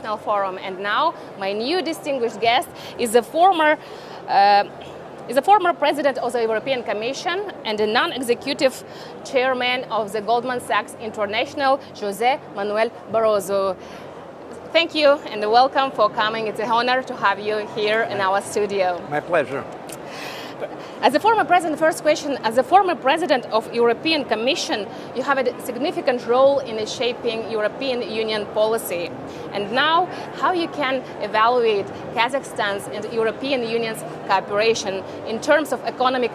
International Forum. And now my new distinguished guest is a former president of the European Commission and a non-executive chairman of the Goldman Sachs International, José Manuel Barroso. Thank you and welcome for coming. It's an honor to have you here in our studio. My pleasure. As a former president, first question, as a former president of European Commission, you have a significant role in shaping European Union policy. And now, how you can evaluate Kazakhstan's and European Union's cooperation in terms of economic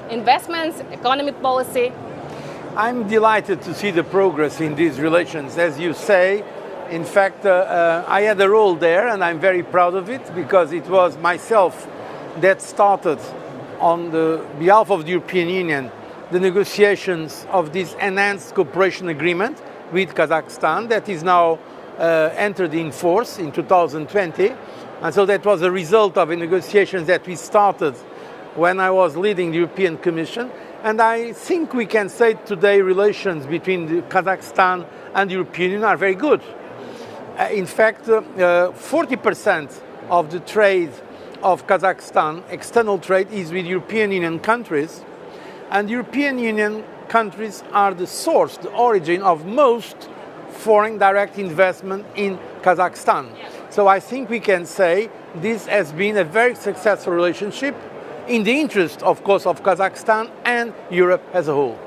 investments, economic policy? I'm delighted to see the progress in these relations. As you say, in fact, I had a role there and I'm very proud of it because it was myself that started on the behalf of the European Union the negotiations of this enhanced cooperation agreement with Kazakhstan that is now entered in force in 2020. And so that was a result of the negotiations that we started when I was leading the European Commission. And I think we can say today relations between Kazakhstan and the European Union are very good. In fact, 40% of the trade of Kazakhstan, external trade, is with European Union countries, and European Union countries are the source, the origin of most foreign direct investment in Kazakhstan. So I think we can say this has been a very successful relationship in the interest, of course, of Kazakhstan and Europe as a whole.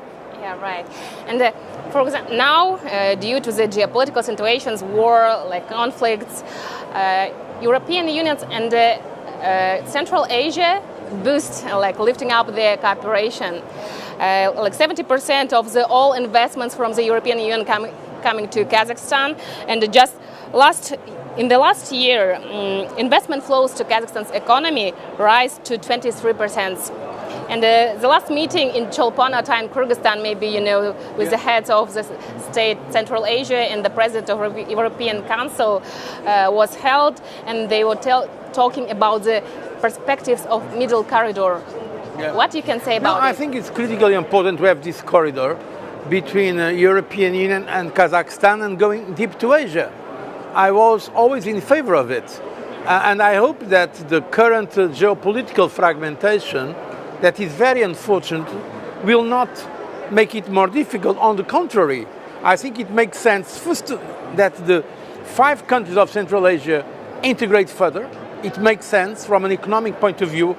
Yeah, right. And for example, now, due to the geopolitical situations, war, like conflicts, European Union and Central Asia boost, like lifting up their cooperation. Like 70% of all investments from the European Union coming to Kazakhstan, and just in the last year, investment flows to Kazakhstan's economy rise to 23%. And the last meeting in Cholpon-Ata in Kyrgyzstan, maybe you know, with the heads of the state Central Asia and the president of the European Council was held, and they were talking about the perspectives of middle corridor. Yeah. What you can say about it? I think it's critically important to have this corridor between European Union and Kazakhstan and going deep to Asia. I was always in favor of it. And I hope that the current geopolitical fragmentation that is very unfortunate will not make it more difficult. On the contrary, I think it makes sense first that the 5 countries of Central Asia integrate further. It makes sense from an economic point of view,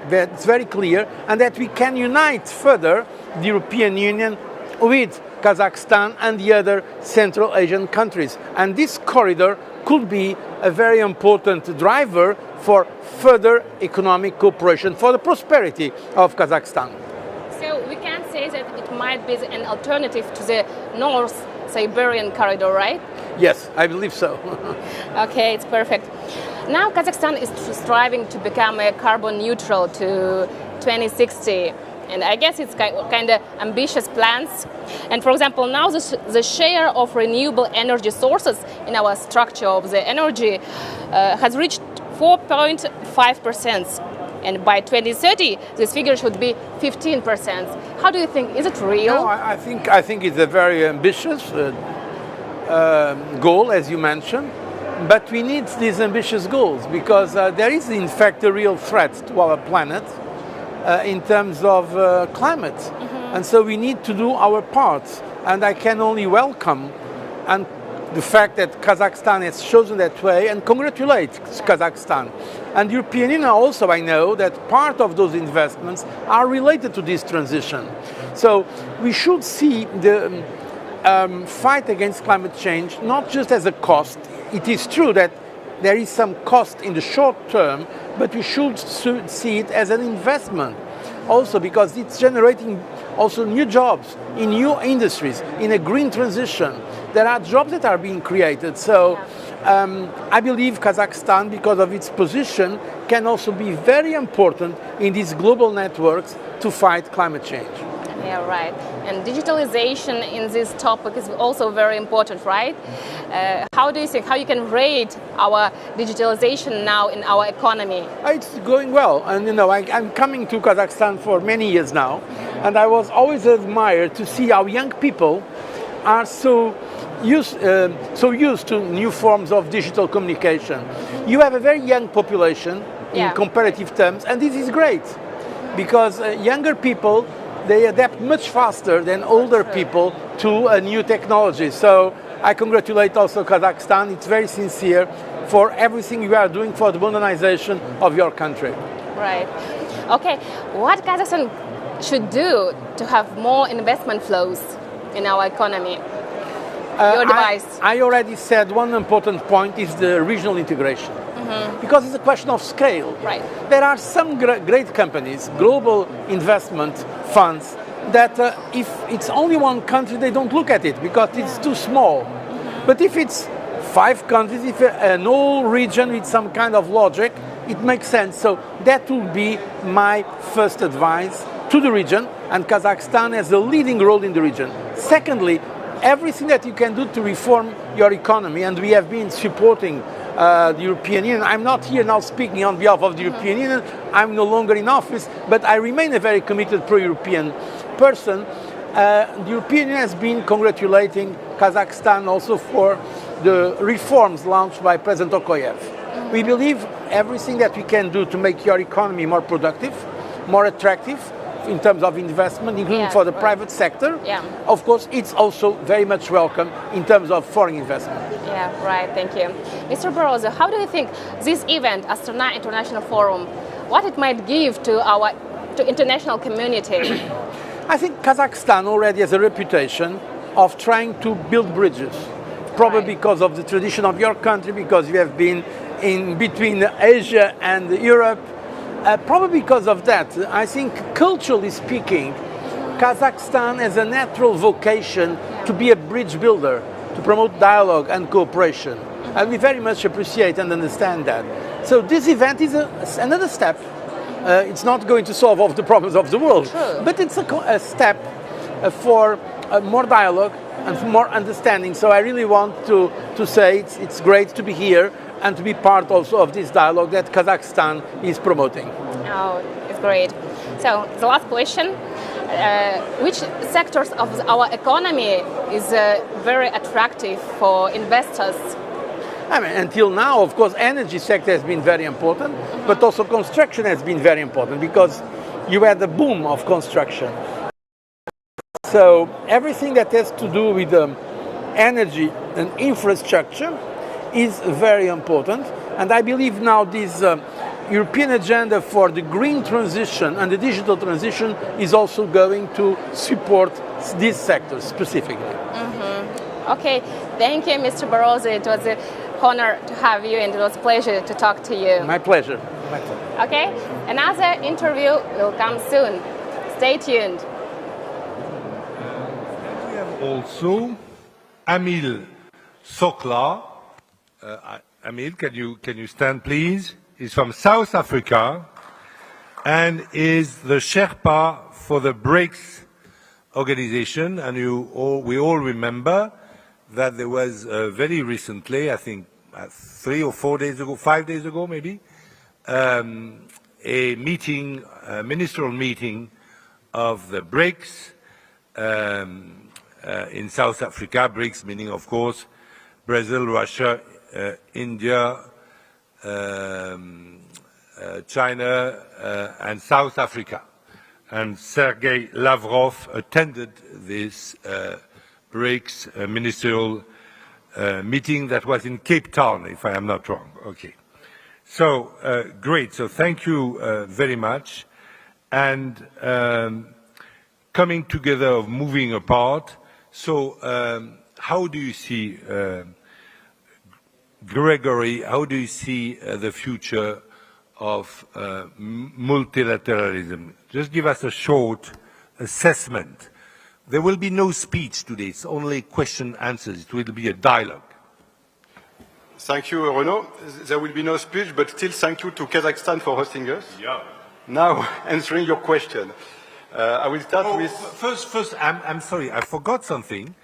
that it's very clear, and that we can unite further the European Union with Kazakhstan and the other Central Asian countries. And this corridor could be a very important driver for further economic cooperation for the prosperity of Kazakhstan. So we can say that it might be an alternative to the North Siberian corridor, right? Yes, I believe so. Okay, it's perfect. Now Kazakhstan is striving to become carbon neutral to 2060. And I guess it's kind of ambitious plans. And for example, now the share of renewable energy sources in our structure of the energy has reached 4.5%. And by 2030, this figure should be 15%. How do you think? Is it real? No, I think it's a very ambitious goal, as you mentioned. But we need these ambitious goals because there is, in fact, a real threat to our planet in terms of climate. Mm-hmm. And so we need to do our part. And I can only welcome the fact that Kazakhstan has chosen that way and congratulate Kazakhstan. And the European Union also, I know that part of those investments are related to this transition. So we should see the fight against climate change not just as a cost. It is true that there is some cost in the short term, but we should see it as an investment also because it's generating also new jobs in new industries, in a green transition. There are jobs that are being created. So I believe Kazakhstan, because of its position, can also be very important in these global networks to fight climate change. Yeah, right. And digitalization in this topic is also very important, right? How do you think, how you can rate our digitalization now in our economy? It's going well. And, you know, I'm coming to Kazakhstan for many years now. And I was always admired to see how young people are so so used to new forms of digital communication. You have a very young population in comparative terms, and this is great because younger people, they adapt much faster than older people to a new technology. So I congratulate also Kazakhstan. It's very sincere for everything you are doing for the modernization of your country. Right. Okay. What Kazakhstan should do to have more investment flows in our economy? Your advice. I already said one important point is the regional integration. Because it's a question of scale. Right. There are some great companies, global investment funds, that if it's only one country, they don't look at it because it's too small. But if it's 5 countries, if an whole region with some kind of logic, it makes sense. So that would be my first advice to the region, and Kazakhstan has a leading role in the region. Secondly, everything that you can do to reform your economy, and we have been supporting the European Union. I'm not here now speaking on behalf of the European Union. I'm no longer in office, but I remain a very committed pro-European person. The European Union has been congratulating Kazakhstan also for the reforms launched by President Tokayev. We believe everything that we can do to make your economy more productive, more attractive in terms of investment, including for the private sector. Of course, it's also very much welcome in terms of foreign investment. Yeah, right, thank you. Mr. Barroso, how do you think this event, Astana International Forum, what it might give to our international community? I think Kazakhstan already has a reputation of trying to build bridges, probably because of the tradition of your country, because you have been in between Asia and Europe. Probably because of that, I think culturally speaking, Kazakhstan has a natural vocation to be a bridge builder, to promote dialogue and cooperation. And we very much appreciate and understand that. So this event is another step. It's not going to solve all the problems of the world, but it's a step for more dialogue and for more understanding. So I really want to say it's great to be here and to be part also of this dialogue that Kazakhstan is promoting. Oh, it's great. So the last question, which sectors of our economy is very attractive for investors? I mean, until now, of course, energy sector has been very important, but also construction has been very important because you had the boom of construction. So everything that has to do with energy and infrastructure is very important, and I believe now this European agenda for the green transition and the digital transition is also going to support these sectors specifically. Okay, thank you, Mr. Barroso. It was an honor to have you, and it was a pleasure to talk to you. My pleasure. Okay, another interview will come soon. Stay tuned. We have also Amil Sokla. Amil, can you stand, please? He's from South Africa and is the Sherpa for the BRICS organization. And we all remember that there was very recently, I think 3 or 4 days ago, 5 days ago maybe, a meeting, a ministerial meeting of the BRICS in South Africa. BRICS meaning, of course, Brazil, Russia, India, China, and South Africa. And Sergei Lavrov attended this BRICS ministerial meeting that was in Cape Town, if I am not wrong. Okay. So, great. So thank you very much. And coming together of moving apart. So how do you see, Gregory, how do you see the future of multilateralism? Just give us a short assessment. There will be no speech today. It's only question answers. It will be a dialogue. Thank you, Renaud. There will be no speech, but still thank you to Kazakhstan for hosting us. Yeah. Now, answering your question. I will start with... First, I'm sorry, I forgot something,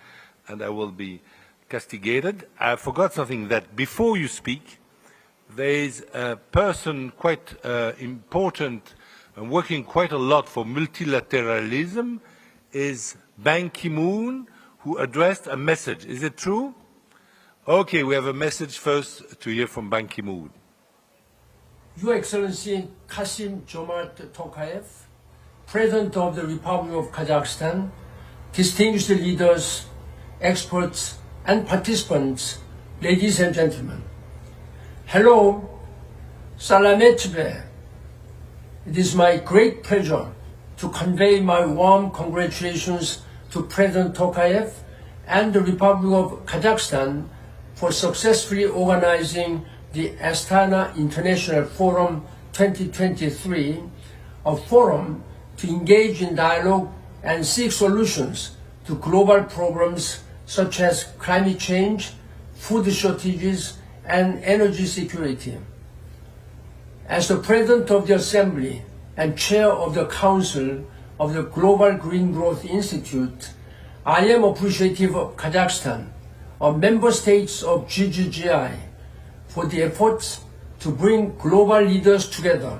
and I will be castigated. I forgot something, that before you speak, there is a person quite important and working quite a lot for multilateralism, is Ban Ki-moon, who addressed a message. Is it true? Okay, we have a message first to hear from Ban Ki-moon. Your Excellency Kassym-Jomart Tokayev, President of the Republic of Kazakhstan, distinguished leaders, experts, and participants, ladies and gentlemen. Hello, Salametbe. It is my great pleasure to convey my warm congratulations to President Tokayev and the Republic of Kazakhstan for successfully organizing the Astana International Forum 2023, a forum to engage in dialogue and seek solutions to global problems such as climate change, food shortages, and energy security. As the President of the Assembly and Chair of the Council of the Global Green Growth Institute, I am appreciative of Kazakhstan, of member states of GGGI, for the efforts to bring global leaders together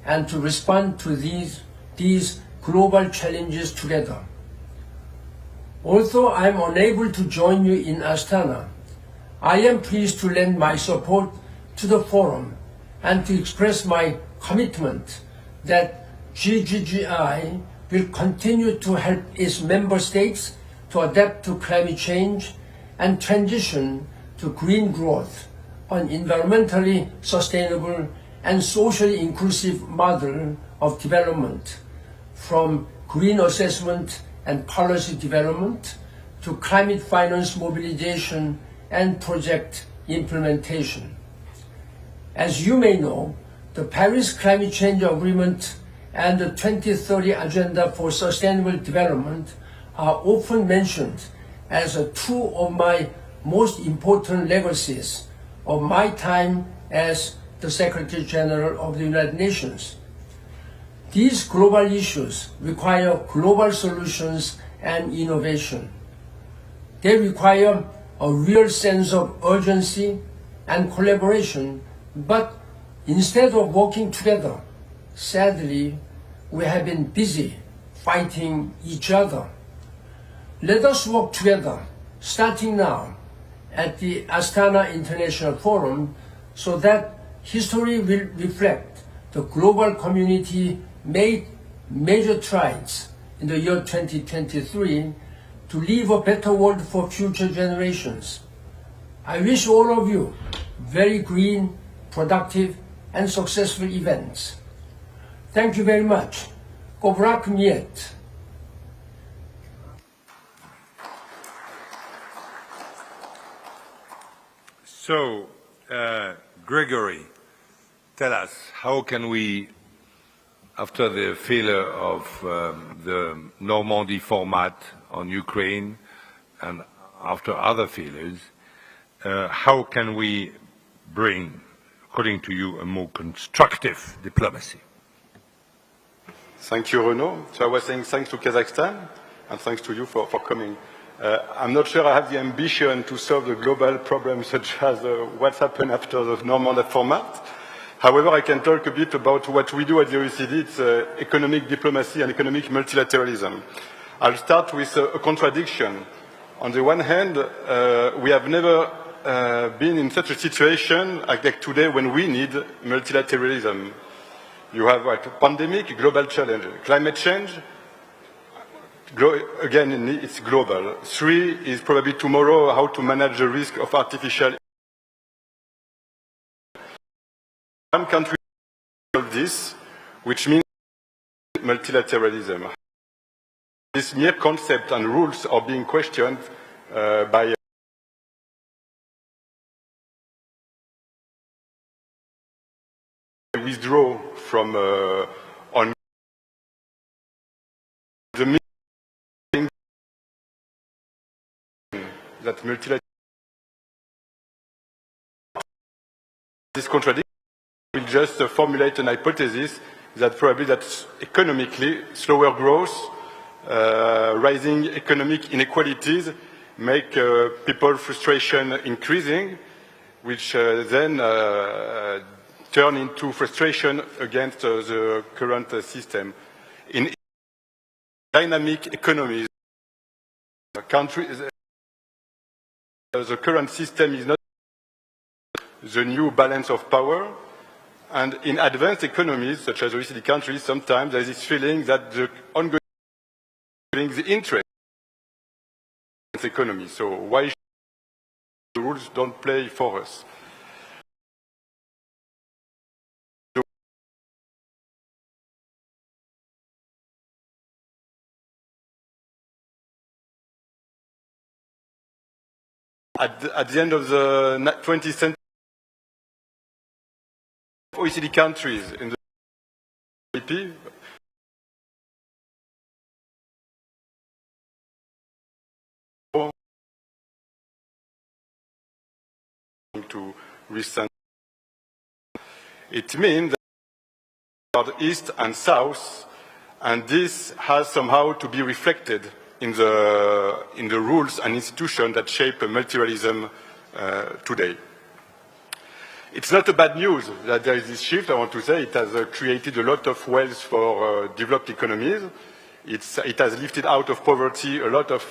and to respond to these global challenges together. Although I am unable to join you in Astana, I am pleased to lend my support to the forum and to express my commitment that GGGI will continue to help its member states to adapt to climate change and transition to green growth, an environmentally sustainable and socially inclusive model of development, from green assessment and policy development to climate finance mobilization and project implementation. As you may know, the Paris Climate Change Agreement and the 2030 Agenda for Sustainable Development are often mentioned as two of my most important legacies of my time as the Secretary General of the United Nations. These global issues require global solutions and innovation. They require a real sense of urgency and collaboration, but instead of working together, sadly, we have been busy fighting each other. Let us work together, starting now, at the Astana International Forum, so that history will reflect the global community made major strides in the year 2023 to leave a better world for future generations. I wish all of you very green, productive, and successful events. Thank you very much. Kovrak Niet. So, Gregory, tell us, how can we, after the failure of the Normandy format on Ukraine and after other failures, how can we bring, according to you, a more constructive diplomacy? Thank you, Renaud. So I was saying thanks to Kazakhstan and thanks to you for coming. I'm not sure I have the ambition to solve the global problems such as what's happened after the Normandy format. However, I can talk a bit about what we do at the OECD. It's economic diplomacy and economic multilateralism. I'll start with a contradiction. On the one hand, we have never been in such a situation like today when we need multilateralism. You have a pandemic, global challenge, climate change, again, it's global. 3 is probably tomorrow how to manage the risk of artificial. One country solve this, which means multilateralism. This mere concept and rules are being questioned by withdraw from on the meaning that multilateral. This contradiction will just formulate an hypothesis that probably that's economically slower growth, rising economic inequalities make people frustration increasing, which then turn into frustration against the current system. In dynamic economies, countries. The current system is not the new balance of power. And in advanced economies, such as OECD countries, sometimes there is this feeling that the ongoing the interest in the economy. So why should the rules don't play for us? At the end of the 20th century, OECD countries in the GDP to recent. It means that east and south, and this has somehow to be reflected in the rules and institutions that shape multilateralism today. It's not a bad news that there is this shift. I want to say it has created a lot of wealth for developed economies. It has lifted out of poverty a lot of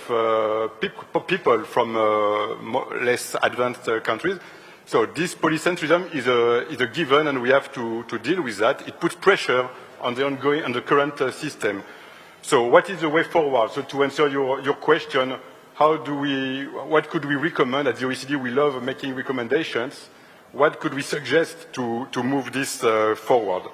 people from less advanced countries. So this polycentrism is a given, and we have to deal with that. It puts pressure on the current system. So what is the way forward? So to answer your question, what could we recommend? At the OECD, we love making recommendations. What could we suggest to move this forward?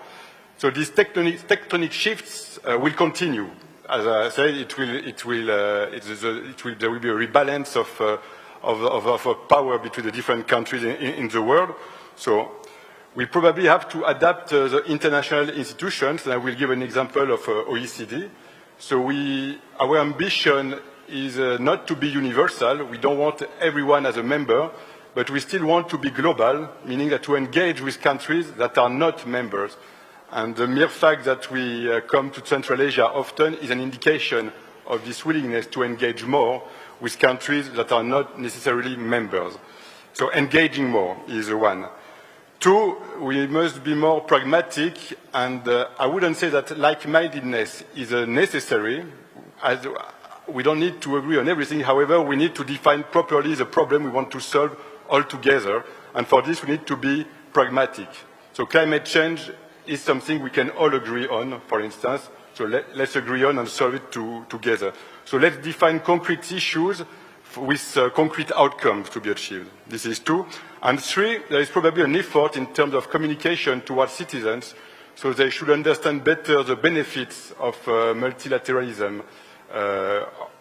So these tectonic shifts will continue. As I said, there will be a rebalance of power between the different countries in the world. So we probably have to adapt the international institutions, and I will give an example of OECD. So our ambition is not to be universal. We don't want everyone as a member, but we still want to be global, meaning that to engage with countries that are not members. And the mere fact that we come to Central Asia often is an indication of this willingness to engage more with countries that are not necessarily members. So engaging more is one. Two, we must be more pragmatic, and I wouldn't say that like-mindedness is necessary. As we don't need to agree on everything. However, we need to define properly the problem we want to solve all together, and for this we need to be pragmatic. So climate change is something we can all agree on, for instance, so let's agree on and solve it together. So let's define concrete issues with concrete outcomes to be achieved. This is two. And three, there is probably an effort in terms of communication towards citizens, so they should understand better the benefits of multilateralism,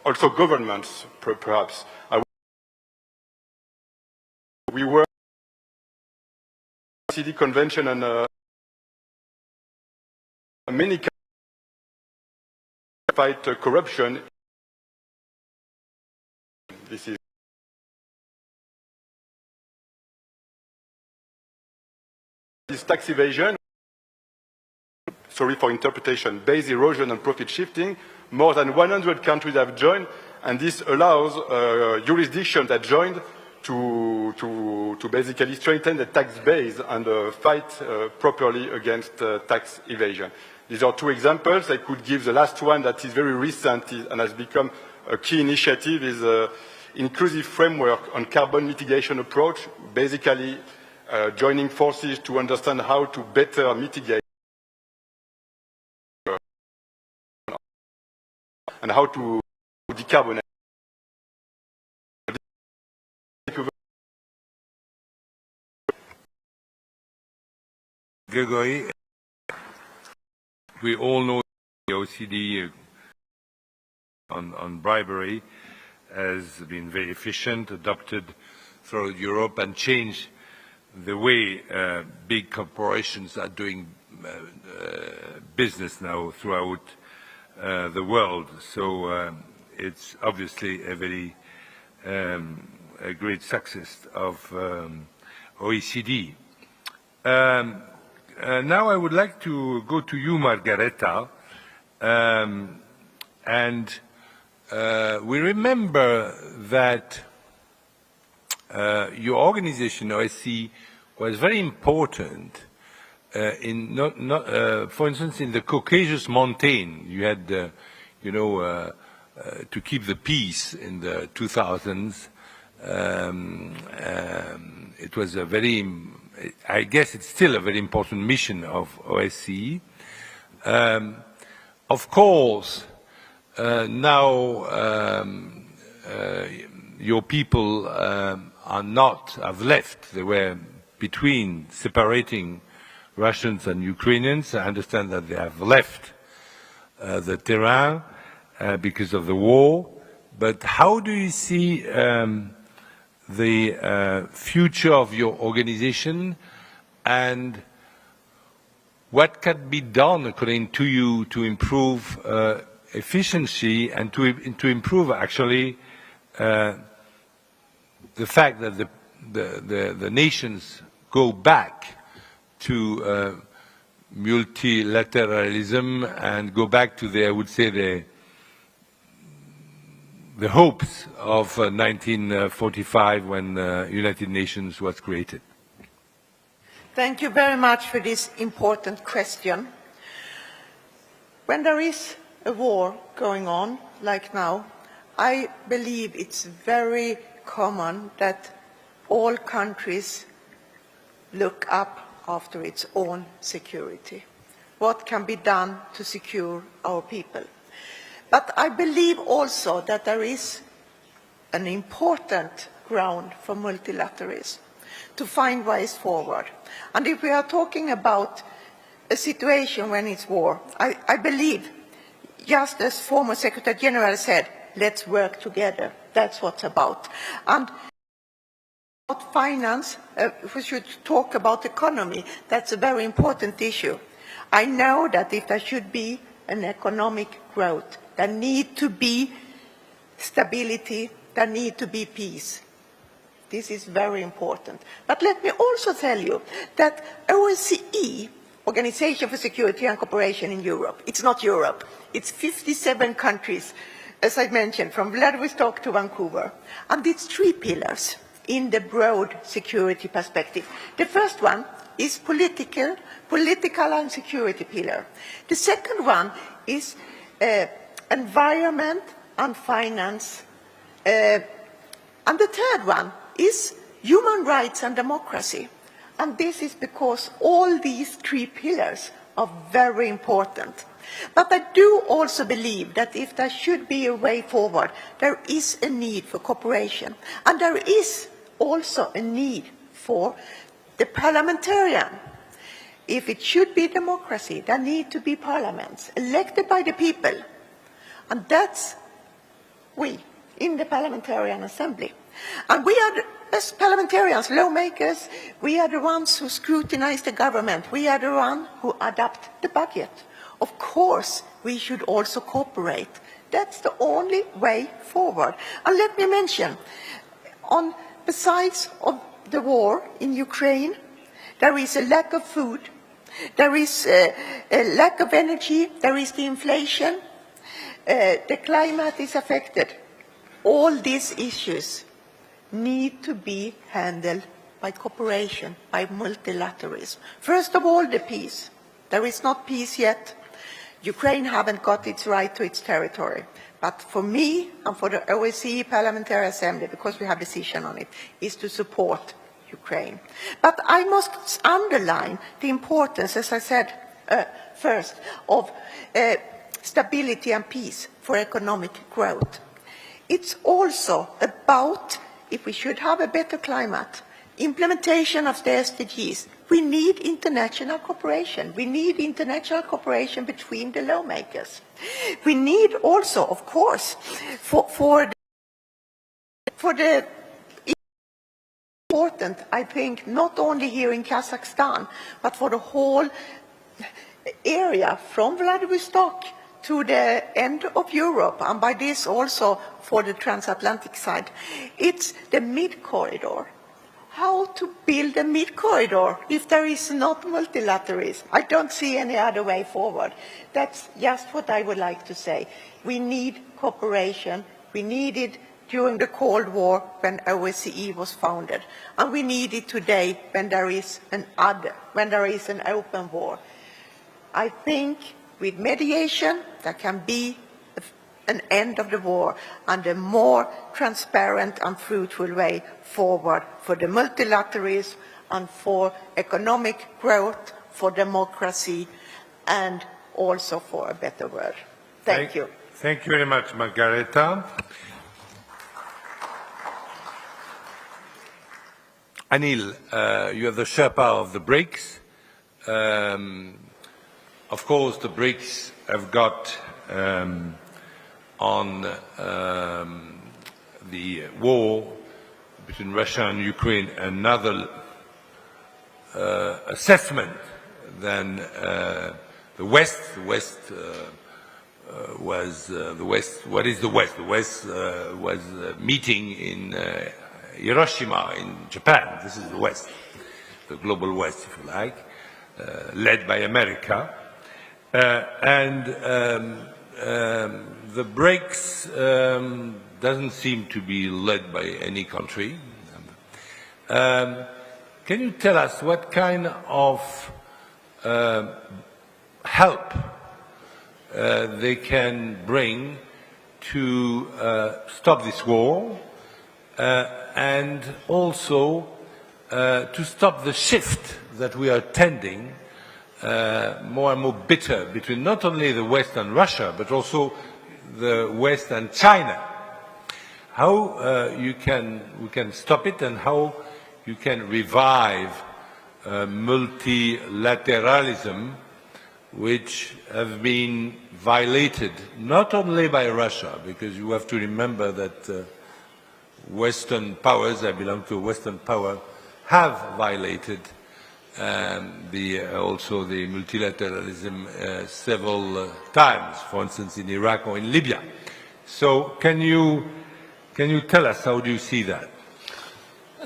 also governments, perhaps. We work on the OECD Convention and many countries fight corruption. This is tax evasion, sorry for interpretation, base erosion and profit shifting. More than 100 countries have joined, and this allows jurisdictions that joined to basically strengthen the tax base and fight properly against tax evasion. These are two examples. I could give the last one that is very recent and has become a key initiative is inclusive framework on carbon mitigation approach, basically joining forces to understand how to better mitigate and how to decarbonize. Gregory, we all know the OECD on bribery has been very efficient, adopted throughout Europe, and changed the way big corporations are doing business now throughout the world. So it's obviously a very a great success of OECD. Now I would like to go to you, Margareta, and we remember that your organization, OSCE, was very important for instance, in the Caucasus Mountain. You had, to keep the peace in the 2000s. It was a very, I guess it's still a very important mission of OSCE. Of course, now your people have left. They were between separating Russians and Ukrainians. I understand that they have left the terrain because of the war. But how do you see the future of your organization, and what can be done, according to you, to improve efficiency and to improve actually the fact that the nations go back to multilateralism and go back to I would say the hopes of 1945 when United Nations was created? Thank you very much for this important question. When there is a war going on, like now, I believe it's very common that all countries look up after its own security. What can be done to secure our people? But I believe also that there is an important ground for multilateralism to find ways forward. And if we are talking about a situation when it's war, I believe, just as former Secretary General said, let's work together. That's what it's about. And about finance, we should talk about economy. That's a very important issue. I know that if there should be an economic growth, there need to be stability, there need to be peace. This is very important. But let me also tell you that OSCE, Organization for Security and Cooperation in Europe, it's not Europe, it's 57 countries, as I mentioned, from Vladivostok to Vancouver. And it's 3 pillars in the broad security perspective. The first one is political and security pillar. The second one is environment and finance. And the third one is human rights and democracy. And this is because all these 3 pillars are very important. But I do also believe that if there should be a way forward, there is a need for cooperation. And there is also a need for the parliamentarian. If it should be democracy, there need to be parliaments elected by the people. And that's we, in the Parliamentarian Assembly. And we are, as parliamentarians, lawmakers, we are the ones who scrutinize the government. We are the ones who adopt the budget. Of course, we should also cooperate. That's the only way forward. And let me mention, besides of the war in Ukraine, there is a lack of food, there is a lack of energy, there is the inflation, the climate is affected. All these issues need to be handled by cooperation, by multilateralism. First of all, the peace. There is not peace yet. Ukraine haven't got its right to its territory. But for me and for the OSCE Parliamentary Assembly, because we have a decision on it, is to support Ukraine. But I must underline the importance, as I said first, of stability and peace for economic growth. It's also about, if we should have a better climate, implementation of the SDGs, we need international cooperation. We need international cooperation between the lawmakers. We need also, of course, for the important, I think, not only here in Kazakhstan, but for the whole area from Vladivostok to the end of Europe, and by this also for the transatlantic side. It's the mid-corridor. How to build a mid-corridor if there is not multilateralism? I don't see any other way forward. That's just what I would like to say. We need cooperation. We need it during the Cold War when OSCE was founded. And we need it today when there is an open war. I think with mediation there can be an end of the war and a more transparent and fruitful way forward for the multilateralism and for economic growth, for democracy, and also for a better world. Thank you. Thank you very much, Margareta. Anil, you are the Sherpa of the BRICS. Of course, the BRICS have got on the war between Russia and Ukraine another assessment than the West. The West was the West. What is the West? The West was meeting in Hiroshima in Japan. This is the West, the global West, if you like, led by America. The BRICS doesn't seem to be led by any country. Can you tell us what kind of help they can bring to stop this war and also to stop the shift that we are tending more and more bitter between not only the West and Russia, but also the West and China? How we can stop it, and how you can revive multilateralism, which have been violated not only by Russia, because you have to remember that Western powers, I belong to a Western power, have violated also the multilateralism several times, for instance in Iraq or in Libya. So can you tell us, how do you see that?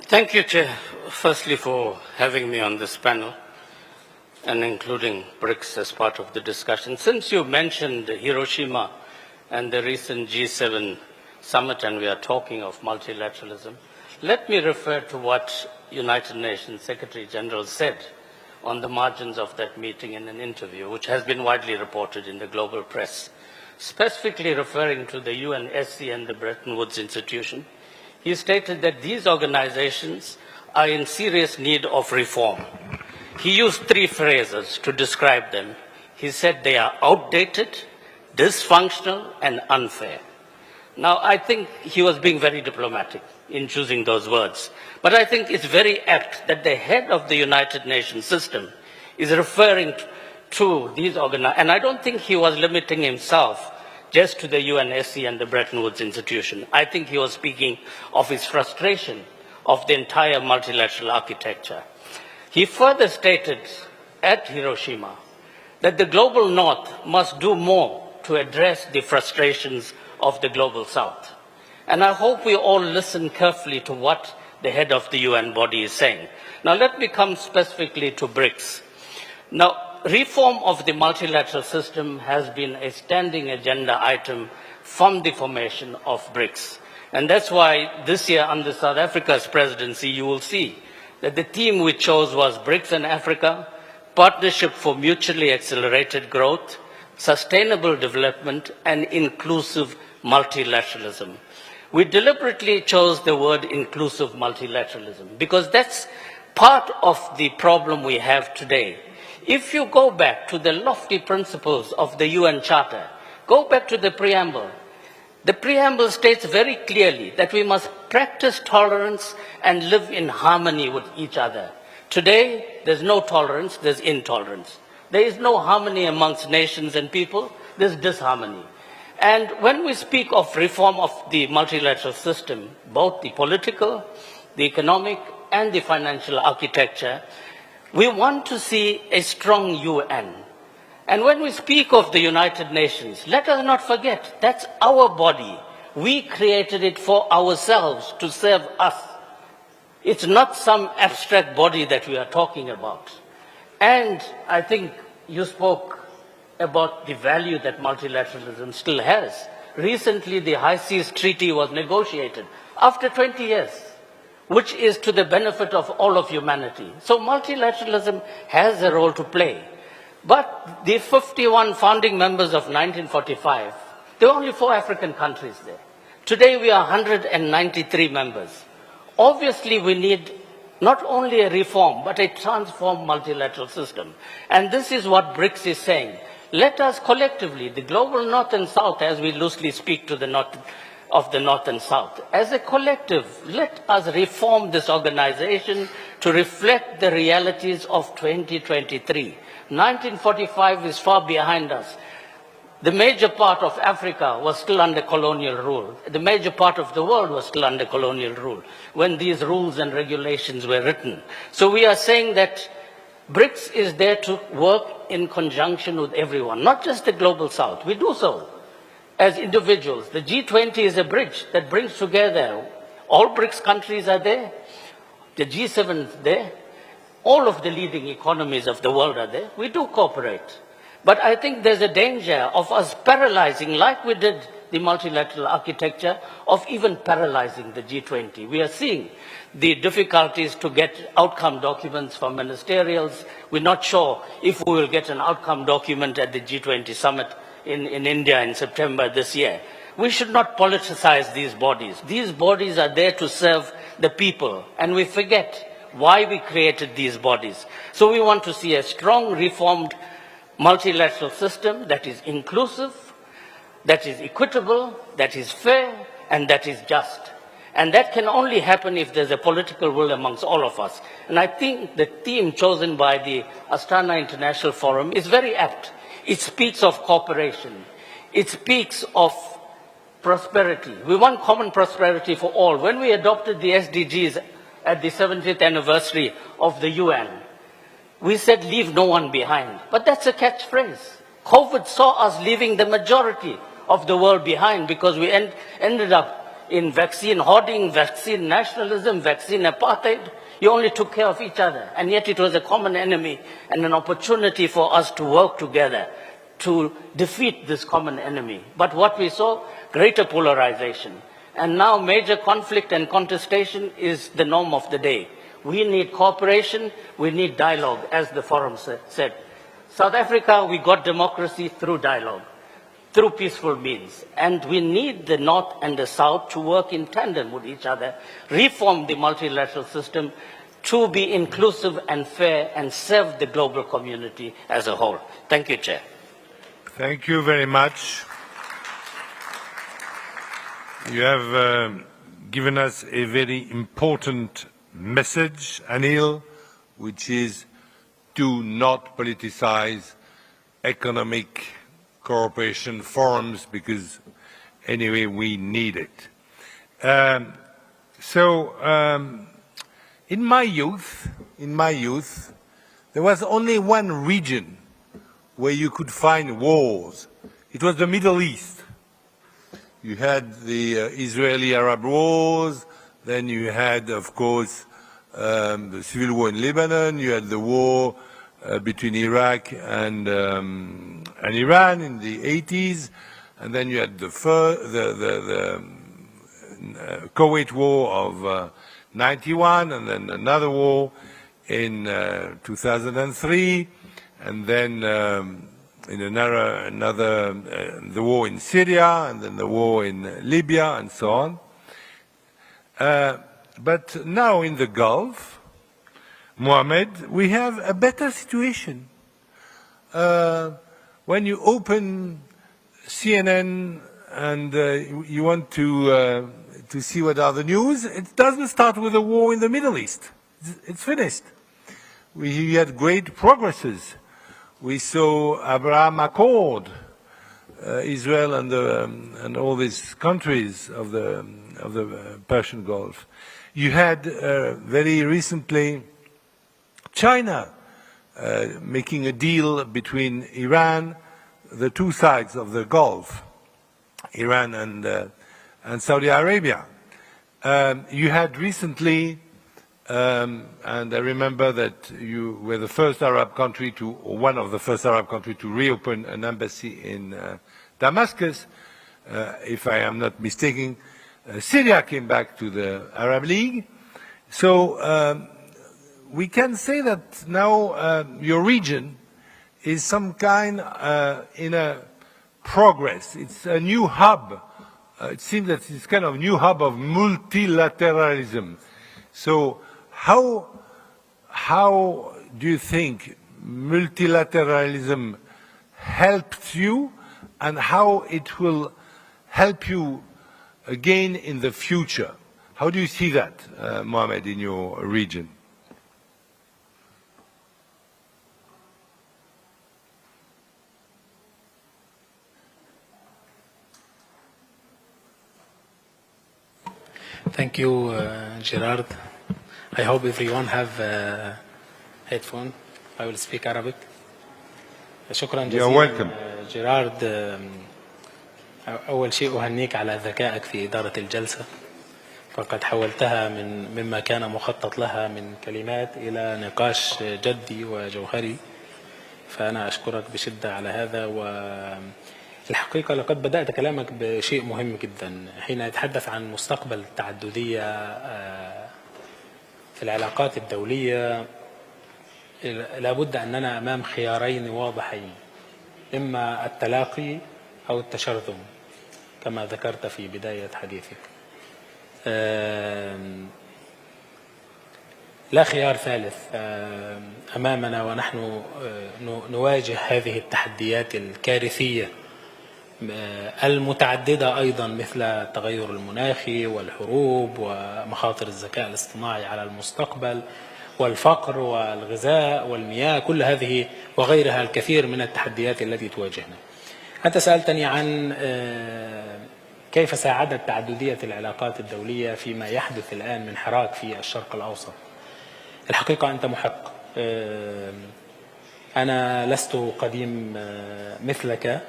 Thank you, Chair, firstly for having me on this panel and including BRICS as part of the discussion. Since you mentioned Hiroshima and the recent G7 summit and we are talking of multilateralism, let me refer to what United Nations Secretary General said on the margins of that meeting in an interview, which has been widely reported in the global press. Specifically referring to the UNSC and the Bretton Woods Institution, he stated that these organizations are in serious need of reform. He used three phrases to describe them. He said they are outdated, dysfunctional, and unfair. Now, I think he was being very diplomatic in choosing those words. But I think it's very apt that the head of the United Nations system is referring to these organizations. And I don't think he was limiting himself just to the UNSC and the Bretton Woods Institution. I think he was speaking of his frustration of the entire multilateral architecture. He further stated at Hiroshima that the global North must do more to address the frustrations of the global South. And I hope we all listen carefully to what the head of the UN body is saying. Now let me come specifically to BRICS. Now, reform of the multilateral system has been a standing agenda item from the formation of BRICS. And that's why this year under South Africa's presidency, you will see that the theme we chose was BRICS and Africa, partnership for mutually accelerated growth, sustainable development, and inclusive multilateralism. We deliberately chose the word inclusive multilateralism because that's part of the problem we have today. If you go back to the lofty principles of the UN Charter, go back to the preamble states very clearly that we must practice tolerance and live in harmony with each other. Today, there's no tolerance, there's intolerance. There is no harmony amongst nations and people, there's disharmony. And when we speak of reform of the multilateral system, both the political, the economic, and the financial architecture, we want to see a strong UN. And when we speak of the United Nations, let us not forget, that's our body. We created it for ourselves, to serve us. It's not some abstract body that we are talking about. And I think you spoke about the value that multilateralism still has. Recently, the High Seas Treaty was negotiated after 20 years, which is to the benefit of all of humanity. So multilateralism has a role to play. But the 51 founding members of 1945 There were only 4 African countries there. Today we are 193 members. Obviously we need not only a reform, but a transformed multilateral system. And this is what BRICS is saying. Let us collectively, the global North and South, as we loosely speak to the North and South, as a collective, let us reform this organization to reflect the realities of 2023. 1945 is far behind us. The major part of Africa was still under colonial rule. The major part of the world was still under colonial rule when these rules and regulations were written. So we are saying that BRICS is there to work in conjunction with everyone, not just the global South. We do so as individuals. The G20 is a bridge that brings together. All BRICS countries are there. The G7 is there. All of the leading economies of the world are there. We do cooperate. But I think there's a danger of us paralyzing, like we did the multilateral architecture, of even paralyzing the G20. We are seeing the difficulties to get outcome documents from ministerials. We're not sure if we will get an outcome document at the G20 summit in India in September this year. We should not politicize these bodies. These bodies are there to serve the people, and we forget why we created these bodies. So we want to see a strong, reformed multilateral system that is inclusive, that is equitable, that is fair, and that is just. And that can only happen if there's a political will amongst all of us. And I think the theme chosen by the Astana International Forum is very apt. It speaks of cooperation. It speaks of prosperity. We want common prosperity for all. When we adopted the SDGs at the 70th anniversary of the UN, we said, leave no one behind. But that's a catchphrase. COVID saw us leaving the majority of the world behind because we ended up in vaccine hoarding, vaccine nationalism, vaccine apartheid. You only took care of each other. And yet it was a common enemy and an opportunity for us to work together to defeat this common enemy. But what we saw, greater polarization. And now major conflict and contestation is the norm of the day. We need cooperation, we need dialogue, as the forum said. South Africa, we got democracy through dialogue, through peaceful means. And we need the North and the South to work in tandem with each other, reform the multilateral system to be inclusive and fair and serve the global community as a whole. Thank you, Chair. Thank you very much. You have given us a very important message, Anil, which is do not politicize economic cooperation forums because anyway we need it. In my youth, there was only one region where you could find wars. It was the Middle East. You had the Israeli-Arab wars, then you had, of course, the civil war in Lebanon, you had the war between Iraq and Iran in the 80s, and then you had the Kuwait war of 91, and then another war in 2003, and then in the war in Syria, and then the war in Libya, and so on. But now in the Gulf, Mohammed, we have a better situation. When you open CNN and you want to see what are the news, it doesn't start with a war in the Middle East. It's finished. We had great progresses. We saw Abraham Accord, Israel and all these countries of the Persian Gulf. You had very recently China making a deal between Iran, the two sides of the Gulf, Iran and Saudi Arabia. You had recently, and I remember that you were the first Arab country or one of the first Arab countries to reopen an embassy in Damascus. If I am not mistaken, Syria came back to the Arab League. So we can say that now your region is some kind in a progress. It's a new hub. It seems that it's kind of new hub of multilateralism. So how do you think multilateralism helped you, and how it will help you again in the future? How do you see that, Mohammed, in your region? Thank you, Gerard. I hope everyone have a headphone. I will speak Arabic. شكرا جزيلا. You're welcome. جيرارد، أول شيء أهنيك على ذكائك في إدارة الجلسة، فقد حولتها مما كان مخطط لها من كلمات إلى نقاش جدي وجوهري، فأنا أشكرك بشدة على هذا. والحقيقة لقد بدأت كلامك بشيء مهم جدا حين يتحدث عن مستقبل التعددية في العلاقات الدولية. لابد أننا أمام خيارين واضحين، إما التلاقي أو التشرذم كما ذكرت في بداية حديثك. لا خيار ثالث أمامنا ونحن نواجه هذه التحديات الكارثية المتعددة أيضا، مثل التغير المناخي والحروب ومخاطر الذكاء الاصطناعي على المستقبل والفقر والغذاء والمياه، كل هذه وغيرها الكثير من التحديات التي تواجهنا. أنت سألتني عن كيف ساعدت تعددية العلاقات الدولية فيما يحدث الآن من حراك في الشرق الأوسط. الحقيقة أنت محق، أنا لست قديم مثلك،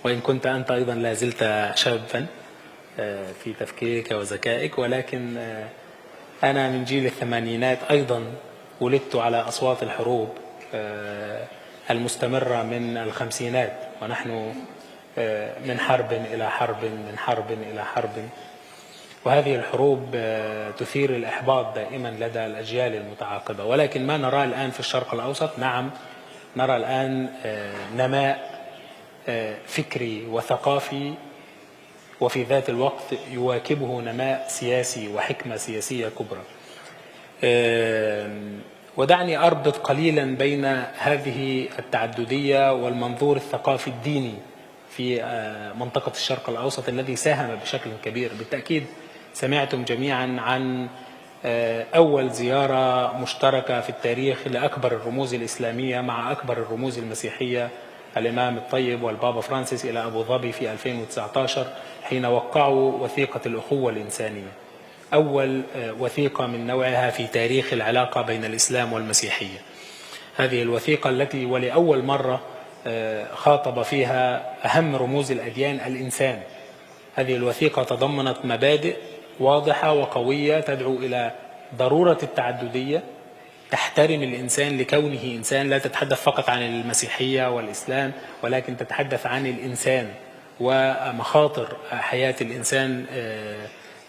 وإن كنت أنت أيضا لا زلت شابا في تفكيرك وذكائك، ولكن أنا من جيل الثمانينات أيضا، ولدت على أصوات الحروب المستمرة من الخمسينات، ونحن من حرب إلى حرب، من حرب إلى حرب، وهذه الحروب تثير الإحباط دائما لدى الأجيال المتعاقبة. ولكن ما نراه الآن في الشرق الأوسط، نعم نرى الآن نماء فكري وثقافي، وفي ذات الوقت يواكبه نماء سياسي وحكمة سياسية كبرى. ودعني أربط قليلا بين هذه التعددية والمنظور الثقافي الديني في منطقة الشرق الأوسط الذي ساهم بشكل كبير. بالتأكيد سمعتم جميعا عن أول زيارة مشتركة في التاريخ لأكبر الرموز الإسلامية مع أكبر الرموز المسيحية، الإمام الطيب والبابا فرانسيس، إلى أبو ظبي في 2019 حين وقعوا وثيقة الأخوة الإنسانية، أول وثيقة من نوعها في تاريخ العلاقة بين الإسلام والمسيحية. هذه الوثيقة التي ولأول مرة خاطب فيها أهم رموز الأديان الإنسان. هذه الوثيقة تضمنت مبادئ واضحة وقوية تدعو إلى ضرورة التعددية، تحترم الإنسان لكونه إنسان، لا تتحدث فقط عن المسيحية والإسلام، ولكن تتحدث عن الإنسان ومخاطر حياة الإنسان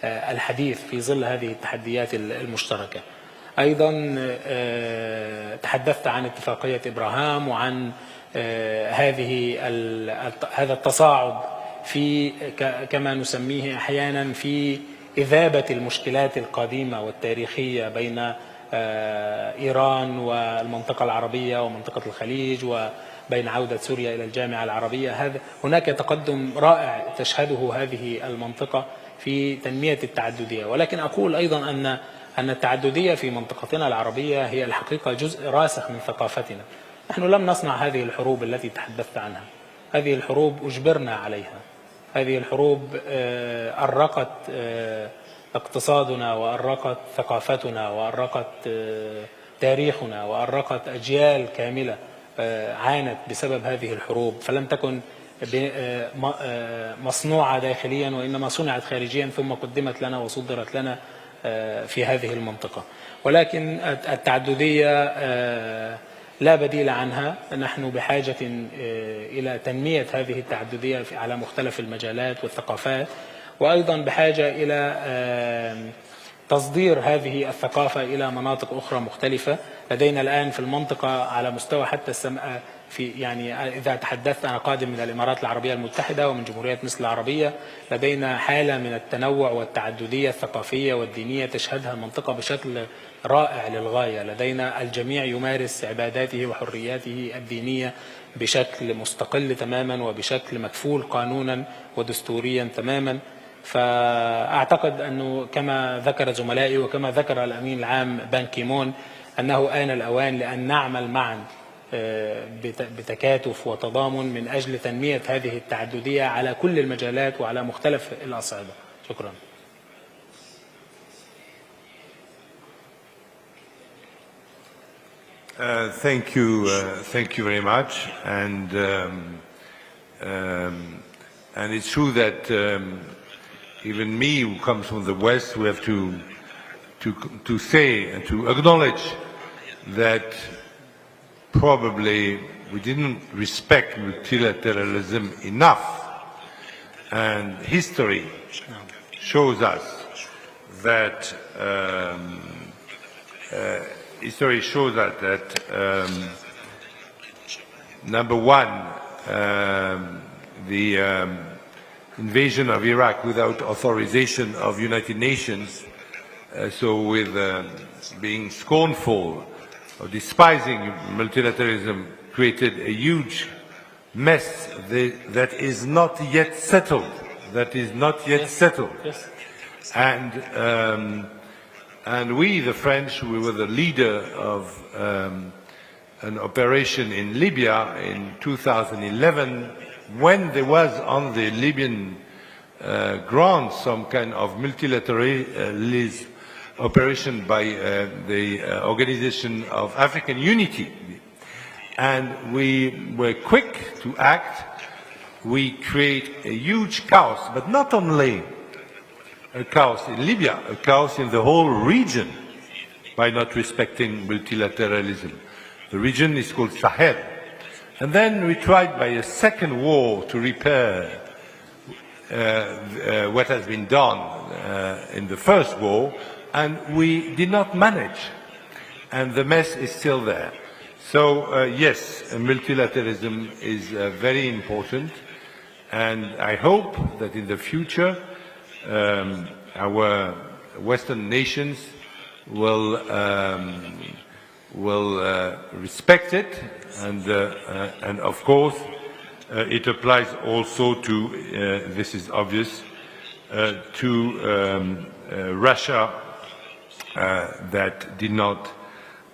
الحديث في ظل هذه التحديات المشتركة. أيضا تحدثت عن اتفاقية إبراهام وعن هذا التصاعد في كما نسميه أحيانا في إذابة المشكلات القديمة والتاريخية بين إيران والمنطقة العربية ومنطقة الخليج، وبين عودة سوريا إلى الجامعة العربية. هناك تقدم رائع تشهده هذه المنطقة في تنمية التعددية. ولكن أقول أيضا أن التعددية في منطقتنا العربية هي الحقيقة جزء راسخ من ثقافتنا. نحن لم نصنع هذه الحروب التي تحدثت عنها، هذه الحروب أجبرنا عليها. هذه الحروب أرقت اقتصادنا وأرقت ثقافتنا وأرقت تاريخنا وأرقت أجيال كاملة عانت بسبب هذه الحروب، فلم تكن مصنوعة داخليا وإنما صنعت خارجيا ثم قدمت لنا وصدرت لنا في هذه المنطقة. ولكن التعددية لا بديل عنها، نحن بحاجة إلى تنمية هذه التعددية على مختلف المجالات والثقافات، وأيضا بحاجة إلى تصدير هذه الثقافة إلى مناطق أخرى مختلفة. لدينا الآن في المنطقة على مستوى حتى يعني إذا تحدثت أنا قادم من الإمارات العربية المتحدة ومن جمهوريات مصر العربية، لدينا حالة من التنوع والتعددية الثقافية والدينية تشهدها المنطقة بشكل رائع للغاية. لدينا الجميع يمارس عباداته وحرياته الدينية بشكل مستقل تماما وبشكل مكفول قانونا ودستوريا تماما. فأعتقد أنه كما ذكر زملائي وكما ذكر الأمين العام بان كيمون أنه آن الأوان لأن نعمل معا بتكاتف وتضامن من أجل تنمية هذه التعددية على كل المجالات وعلى مختلف الأصعدة. شكرا. Thank you very much. And it's true that even me, who comes from the West, we have to say and to acknowledge that probably we didn't respect multilateralism enough, and history shows us that number one, the invasion of Iraq without authorization of United Nations, so with being scornful or despising multilateralism, created a huge mess that is not yet settled. Yes. And we, the French, we were the leader of an operation in Libya in 2011, when there was on the Libyan ground some kind of multilateralism operation by the Organization of African Unity. And we were quick to act. We create a huge chaos, but not only a chaos in Libya, a chaos in the whole region by not respecting multilateralism. The region is called Sahel. And then we tried by a second war to repair what has been done in the first war, and we did not manage, and the mess is still there. So yes, multilateralism is very important, and I hope that in the future our Western nations will respect it, and of course it applies also to, this is obvious, to Russia, that did not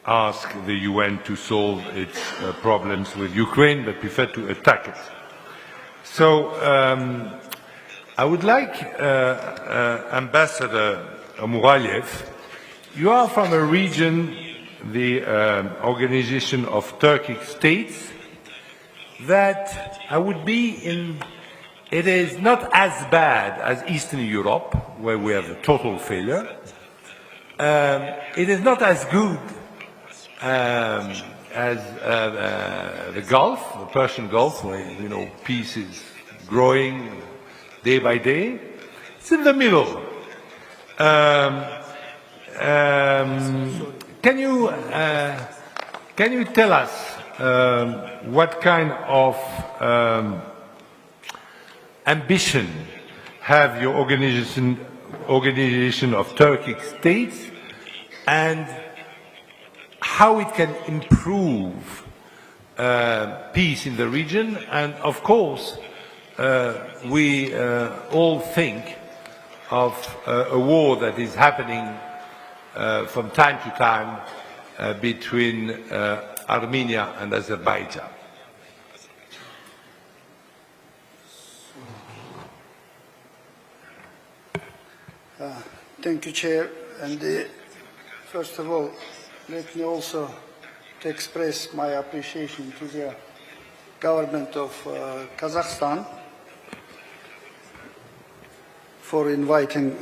ask the UN to solve its problems with Ukraine, but preferred to attack it. So I would like Ambassador Muraliev, you are from a region, the Organization of Turkic States, that I would be in, it is not as bad as Eastern Europe, where we have a total failure. It is not as good as the Gulf, the Persian Gulf, where, you know, peace is growing day by day. It's in the middle. Can you tell us what kind of ambition have your organization of Turkic states, and how it can improve peace in the region? And of course, we all think of a war that is happening from time to time between Armenia and Azerbaijan. Thank you, Chair. And first of all, let me also express my appreciation to the government of Kazakhstan for inviting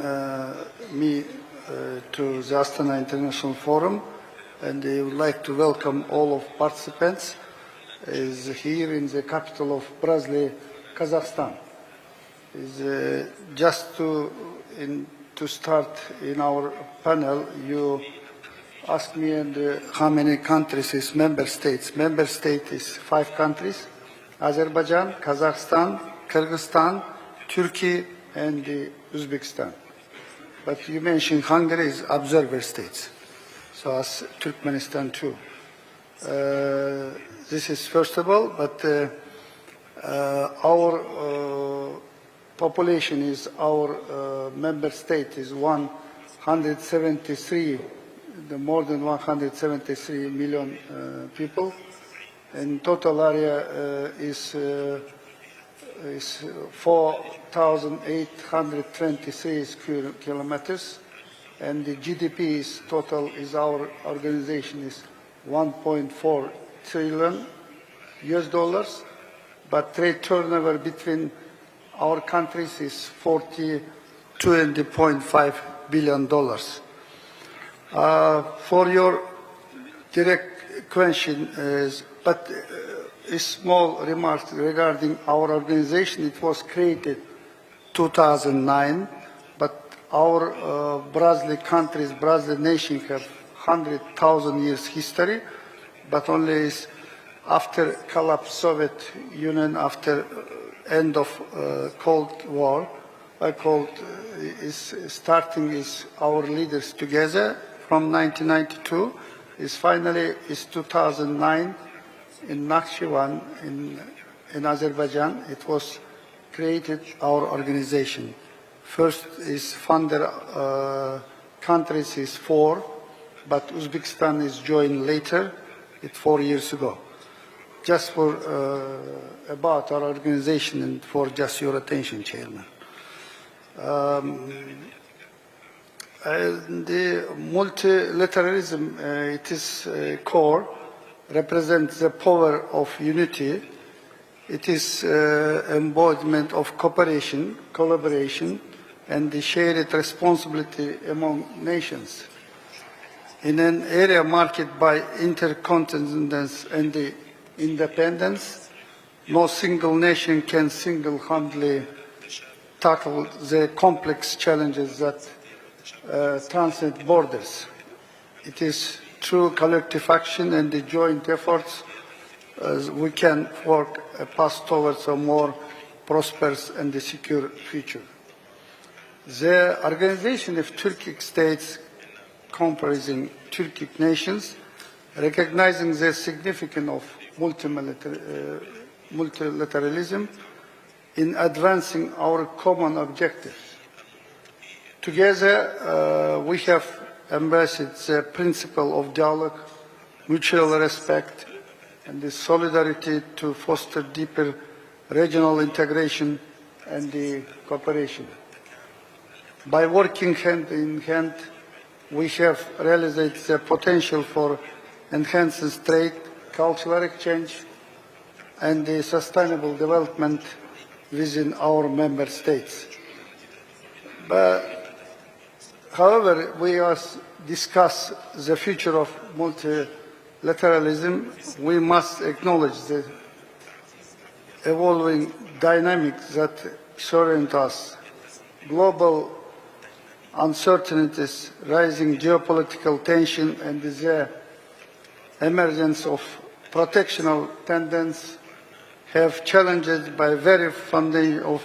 me to the Astana International Forum, and I would like to welcome all of participants here in the capital of Brazil, Kazakhstan. Just to start in our panel, you ask me how many countries is member states. Member state is 5 countries: Azerbaijan, Kazakhstan, Kyrgyzstan, Turkey, and Uzbekistan. But you mentioned Hungary is observer states, so as Turkmenistan too. This is first of all, but our population is, our member state is 173, more than 173 million people. And total area is 4,823 square kilometers. And the GDP is total, is our organization is 1.4 trillion US dollars. But trade turnover between our countries is $42.5 billion. For your direct question, but a small remark regarding our organization. It was created 2009, but our Brazil countries, Brazil nation have 100,000 years history, but only is after collapse Soviet Union, after end of Cold War, is starting is our leaders together from 1992. Is finally is 2009 in Nakhchivan in Azerbaijan. It was created our organization. First is founder countries is 4, but Uzbekistan is joined later. It's 4 years ago. Just for about our organization and for just your attention, Chairman. The multilateralism, it is core, represents the power of unity. It is embodiment of cooperation, collaboration, and the shared responsibility among nations. In an area marked by interdependence and the independence, no single nation can single-handedly tackle the complex challenges that transcend borders. It is through collective action and the joint efforts we can work a path towards a more prosperous and secure future. The organization of Turkic states comprising Turkic nations, recognizing the significance of multilateralism in advancing our common objectives. Together, we have embraced the principle of dialogue, mutual respect, and the solidarity to foster deeper regional integration and the cooperation. By working hand in hand, we have realized the potential for enhanced trade, cultural exchange, and the sustainable development within our member states. But, however, we must discuss the future of multilateralism. We must acknowledge the evolving dynamics that surround us. Global uncertainties, rising geopolitical tension, and the emergence of protectionist tendencies have challenged by very foundation of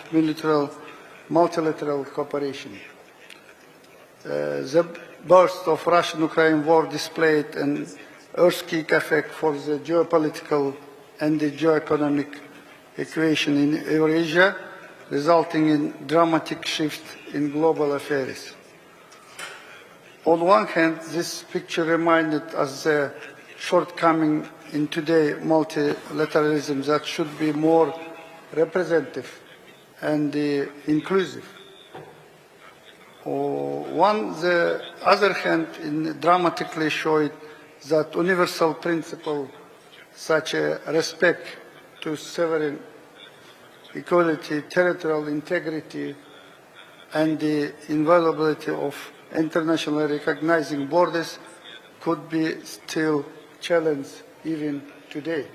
multilateral cooperation. The burst of Russian-Ukraine war displayed an earthquake effect for the geopolitical and the geoeconomic equation in Eurasia, resulting in dramatic shift in global affairs. On one hand, this picture reminded us the shortcoming in today's multilateralism that should be more representative and inclusive. On the other hand, it dramatically showed that universal principles such as respect to sovereign equality, territorial integrity, and the inviolability of internationally recognizing borders could be still challenged even today.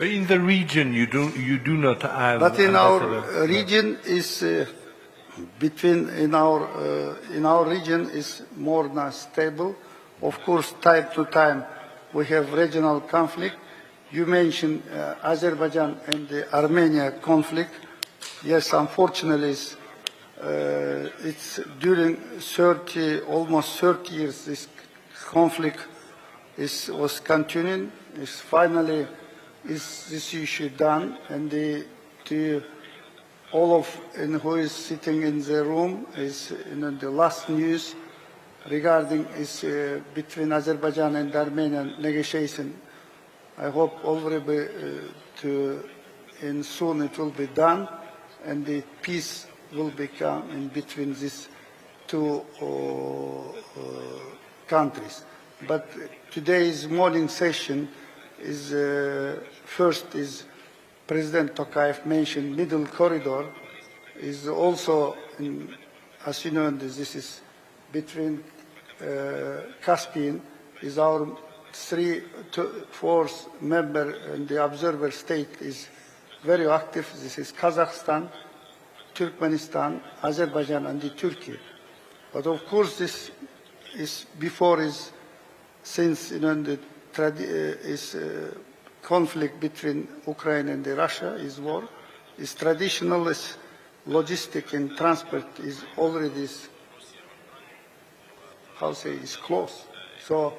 In the region, you do not have. But in our region is in our region is more than stable. Of course, time to time, we have regional conflict. You mentioned Azerbaijan and the Armenia conflict. Yes, unfortunately, it's during almost 30 years, this conflict was continuing. Finally, this issue done, and all of who is sitting in the room is the last news regarding between Azerbaijan and Armenian negotiation. I hope already and soon it will be done, and the peace will become in between these two countries. But today's morning session is first is President Tokayev mentioned middle corridor is also, as you know, this is between Caspian is our fourth member, and the observer state is very active. This is Kazakhstan, Turkmenistan, Azerbaijan, and Turkey. But of course, this is since the conflict between Ukraine and Russia is war. Is traditional logistic and transport is already is close. So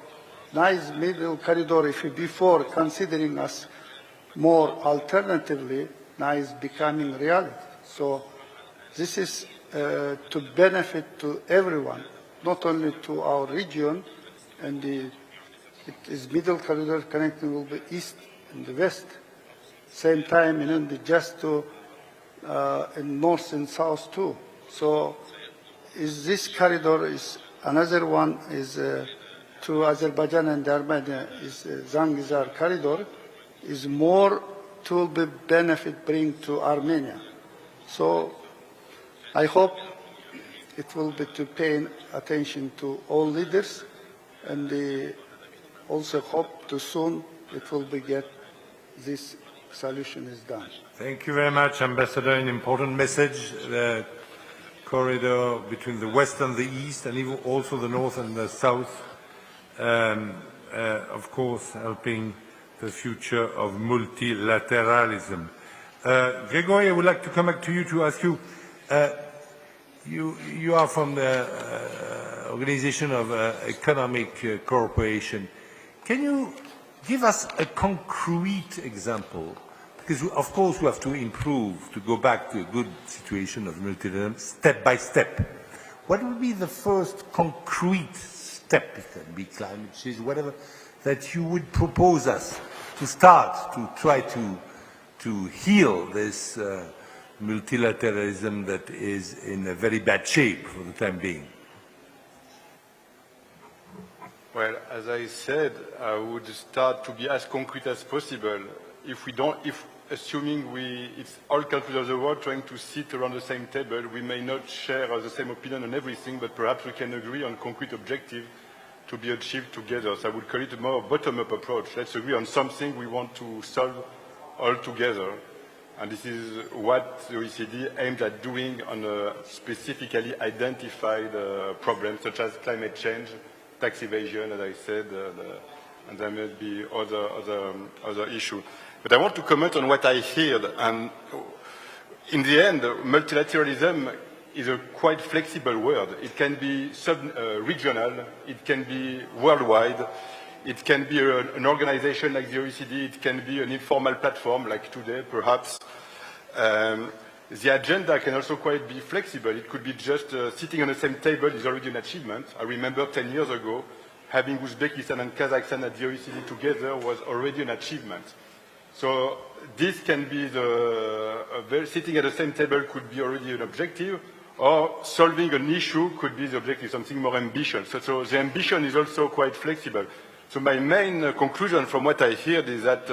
nice middle corridor, if before considering us more alternatively, now is becoming reality. So this is to benefit to everyone, not only to our region, and it is middle corridor connecting will be east and the west. Same time, just to in north and south too. So this corridor is another one is to Azerbaijan and Armenia is Zangezur corridor is more to be benefit bring to Armenia. So I hope it will be to pay attention to all leaders, and also hope to soon it will be get this solution is done. Thank you very much, Ambassador. An important message. The corridor between the west and the east, and even also the north and the south, of course, helping the future of multilateralism. Gregory, I would like to come back to you to ask you, you are from the Organization of Economic Cooperation. Can you give us a concrete example? Because, of course, we have to improve, to go back to a good situation of multilateralism, step by step. What would be the first concrete step, it can be climate change, whatever, that you would propose us to start to try to heal this multilateralism that is in a very bad shape for the time being? Well, as I said, I would start to be as concrete as possible. Assuming it's all countries of the world trying to sit around the same table, we may not share the same opinion on everything, but perhaps we can agree on concrete objectives to be achieved together. So I would call it a more bottom-up approach. Let's agree on something we want to solve all together. And this is what the OECD aims at doing on a specifically identified problems such as climate change, tax evasion, as I said, and there may be other issues. But I want to comment on what I heard. And in the end, multilateralism is a quite flexible word. It can be regional, it can be worldwide, it can be an organization like the OECD, it can be an informal platform like today, perhaps. The agenda can also quite be flexible. It could be just sitting on the same table is already an achievement. I remember 10 years ago, having Uzbekistan and Kazakhstan at the OECD together was already an achievement. So this can be sitting at the same table could be already an objective, or solving an issue could be the objective, something more ambitious. So the ambition is also quite flexible. So my main conclusion from what I heard is that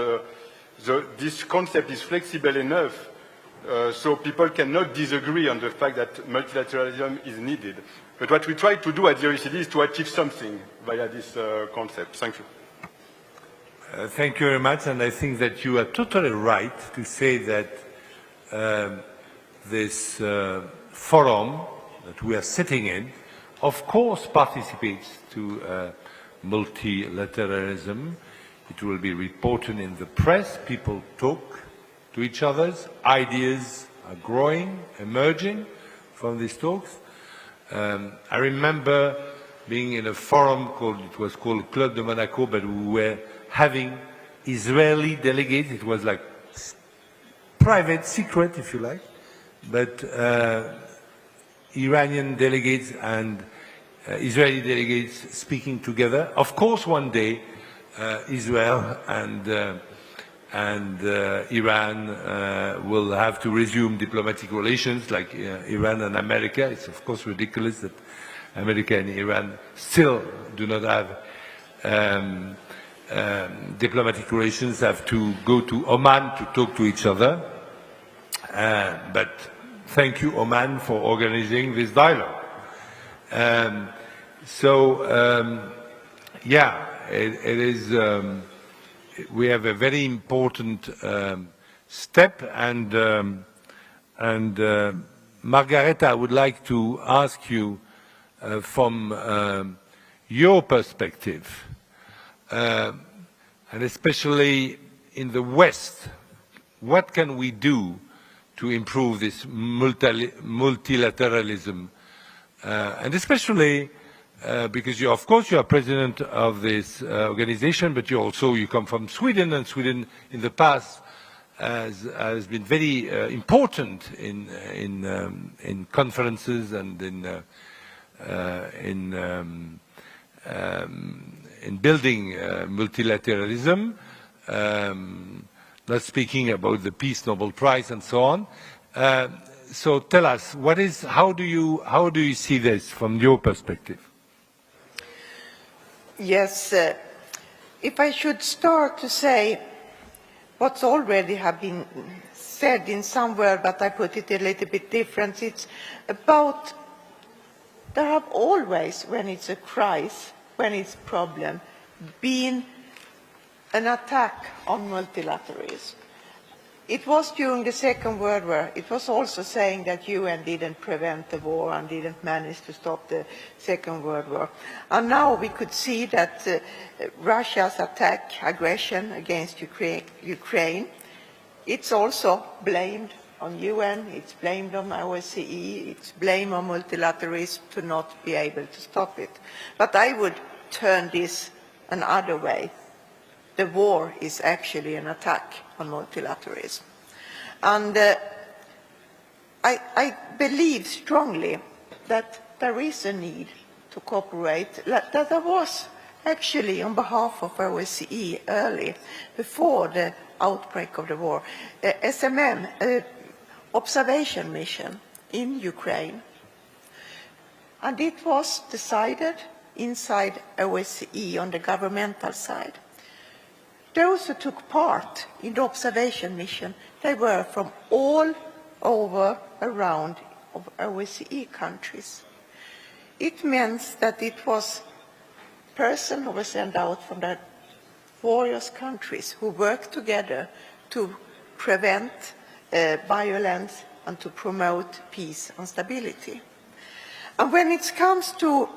this concept is flexible enough so people cannot disagree on the fact that multilateralism is needed. But what we try to do at the OECD is to achieve something via this concept. Thank you. Thank you very much, and I think that you are totally right to say that this forum that we are sitting in, of course, participates to multilateralism. It will be reported in the press. People talk to each other. Ideas are growing, emerging from these talks. I remember being in a forum it was called Club de Monaco, but we were having Israeli delegates. It was like private, secret, if you like, but Iranian delegates and Israeli delegates speaking together. Of course, one day, Israel and Iran will have to resume diplomatic relations like Iran and America. It's of course ridiculous that America and Iran still do not have diplomatic relations, have to go to Oman to talk to each other. But thank you, Oman, for organizing this dialogue. Yeah, it is, we have a very important step, and Margareta, I would like to ask you from your perspective, and especially in the West, what can we do to improve this multilateralism, and especially because of course you are president of this organization, but you come from Sweden, and Sweden in the past has been very important in conferences and in building multilateralism. Not speaking about the Peace Nobel Prize and so on. So tell us, how do you see this from your perspective? Yes, if I should start to say what's already have been said in some word, but I put it a little bit different. It's about, there have always, when it's a crisis, when it's a problem, been an attack on multilateralism. It was during the Second World War. It was also saying that UN didn't prevent the war and didn't manage to stop the Second World War. And now we could see that Russia's aggression against Ukraine, it's also blamed on UN, it's blamed on OSCE, it's blamed on multilateralism to not be able to stop it. But I would turn this another way. The war is actually an attack on multilateralism. And I believe strongly that there is a need to cooperate, that there was actually on behalf of OSCE early, before the outbreak of the war, SMM, observation mission in Ukraine. And it was decided inside OSCE on the governmental side. Those who took part in the observation mission, they were from all over around of OSCE countries. It means that it was persons who were sent out from the various countries who worked together to prevent violence and to promote peace and stability. And when it comes to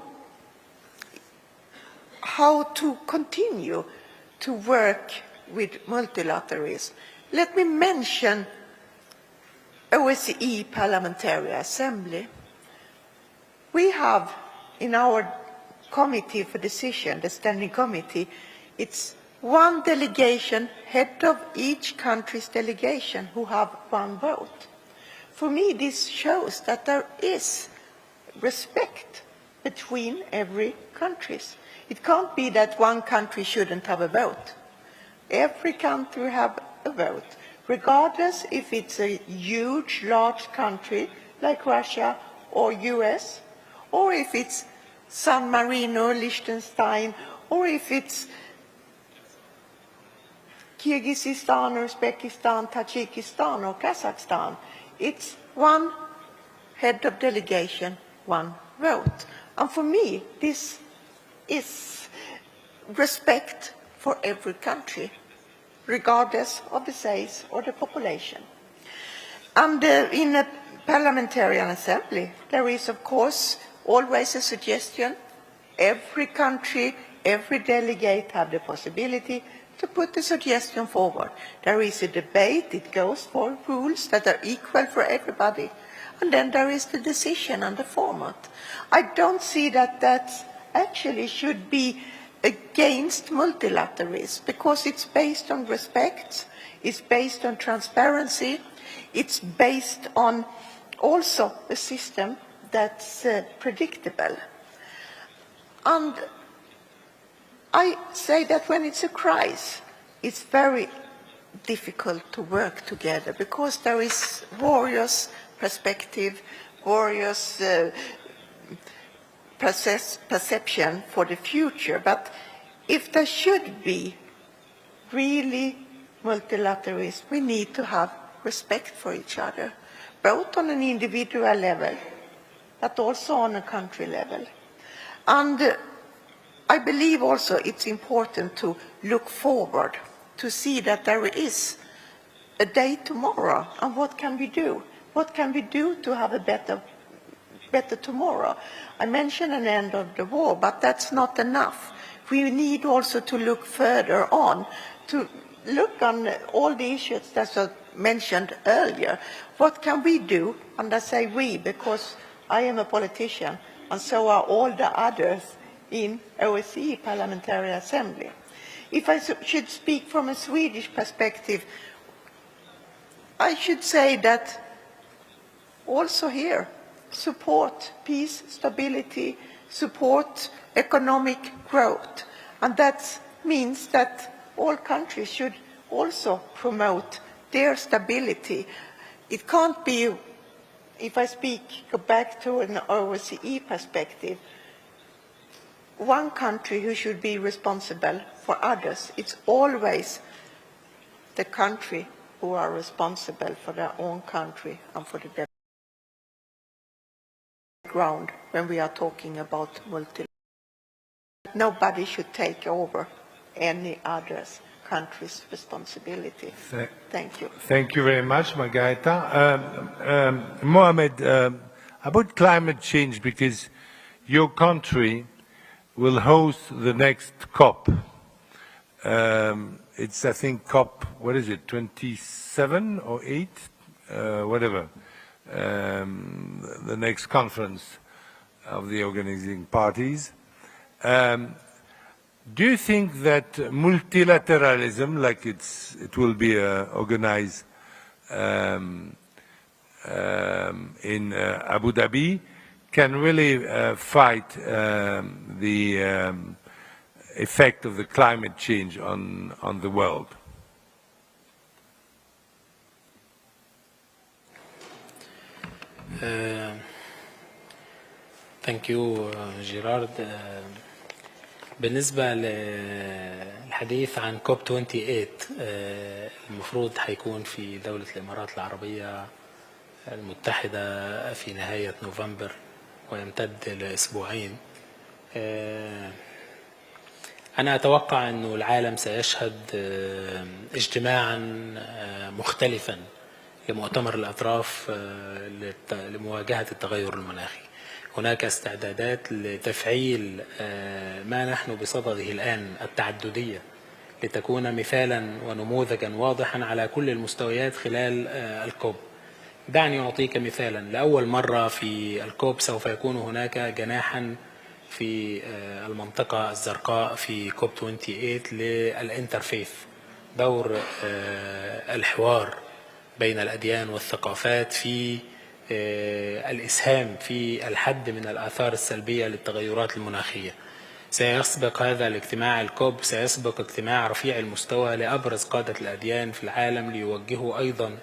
how to continue to work with multilateralism, let me mention OSCE Parliamentary Assembly. We have in our committee for decision, the standing committee, it's one delegation, head of each country's delegation, who have one vote. For me, this shows that there is respect between every countries. It can't be that one country shouldn't have a vote. Every country have a vote, regardless if it's a huge, large country like Russia or US, or if it's San Marino, Liechtenstein, or if it's Kyrgyzstan, Uzbekistan, Tajikistan, or Kazakhstan. It's one head of delegation, one vote. And for me, this is respect for every country, regardless of the size or the population. And in a parliamentarian assembly, there is, of course, always a suggestion. Every country every delegate have the possibility to put a suggestion forward. There is a debate, it goes for rules that are equal for everybody. And then there is the decision and the format. I don't see that that actually should be against multilateralism, because it's based on respect, it's based on transparency, it's based on also a system that's predictable. And I say that when it's a crisis, it's very difficult to work together, because there is various perspective, various perception for the future. But if there should be really multilateralism, we need to have respect for each other, both on an individual level, but also on a country level. And I believe also it's important to look forward, to see that there is a day tomorrow, and what can we do? What can we do to have a better tomorrow? I mentioned an end of the war, but that's not enough. We need also to look further on, to look on all the issues that were mentioned earlier. What can we do? And I say we, because I am a politician, and so are all the others in OSCE Parliamentary Assembly. If I should speak from a Swedish perspective, I should say that also here, support peace, stability, support economic growth. And that means that all countries should also promote their stability. It can't be, if I go back to an OSCE perspective, one country who should be responsible for others. It's always the country who are responsible for their own country and for the ground when we are talking about multilateral. Nobody should take over any other country's responsibility. Thank you. Thank you very much, Margareta. Mohamed, about climate change, because your country will host the next COP. It's, I think, COP, what is it, 27 or 8? Whatever. The next conference of the organizing parties. Do you think that multilateralism, like it will be organized in Abu Dhabi, can really fight the effect of the climate change on the world? Thank you, Gerard. بالنسبة للحديث عن كوب 28 المفروض حيكون في دولة الإمارات العربية المتحدة في نهاية نوفمبر ويمتد لأسبوعين. أنا أتوقع أن العالم سيشهد اجتماعا مختلفا لمؤتمر الأطراف لمواجهة التغير المناخي. هناك استعدادات لتفعيل ما نحن بصدده الآن التعددية لتكون مثالا ونموذجا واضحا على كل المستويات خلال الكوب. دعني أعطيك مثالا. لأول مرة في الكوب سوف يكون هناك جناحا في المنطقة الزرقاء في كوب 28 للإنترفيث، دور الحوار بين الأديان والثقافات في الإسهام في الحد من الآثار السلبية للتغيرات المناخية. سيسبق هذا الاجتماع الكوب، سيسبق اجتماع رفيع المستوى لأبرز قادة الأديان في العالم ليوجهوا أيضا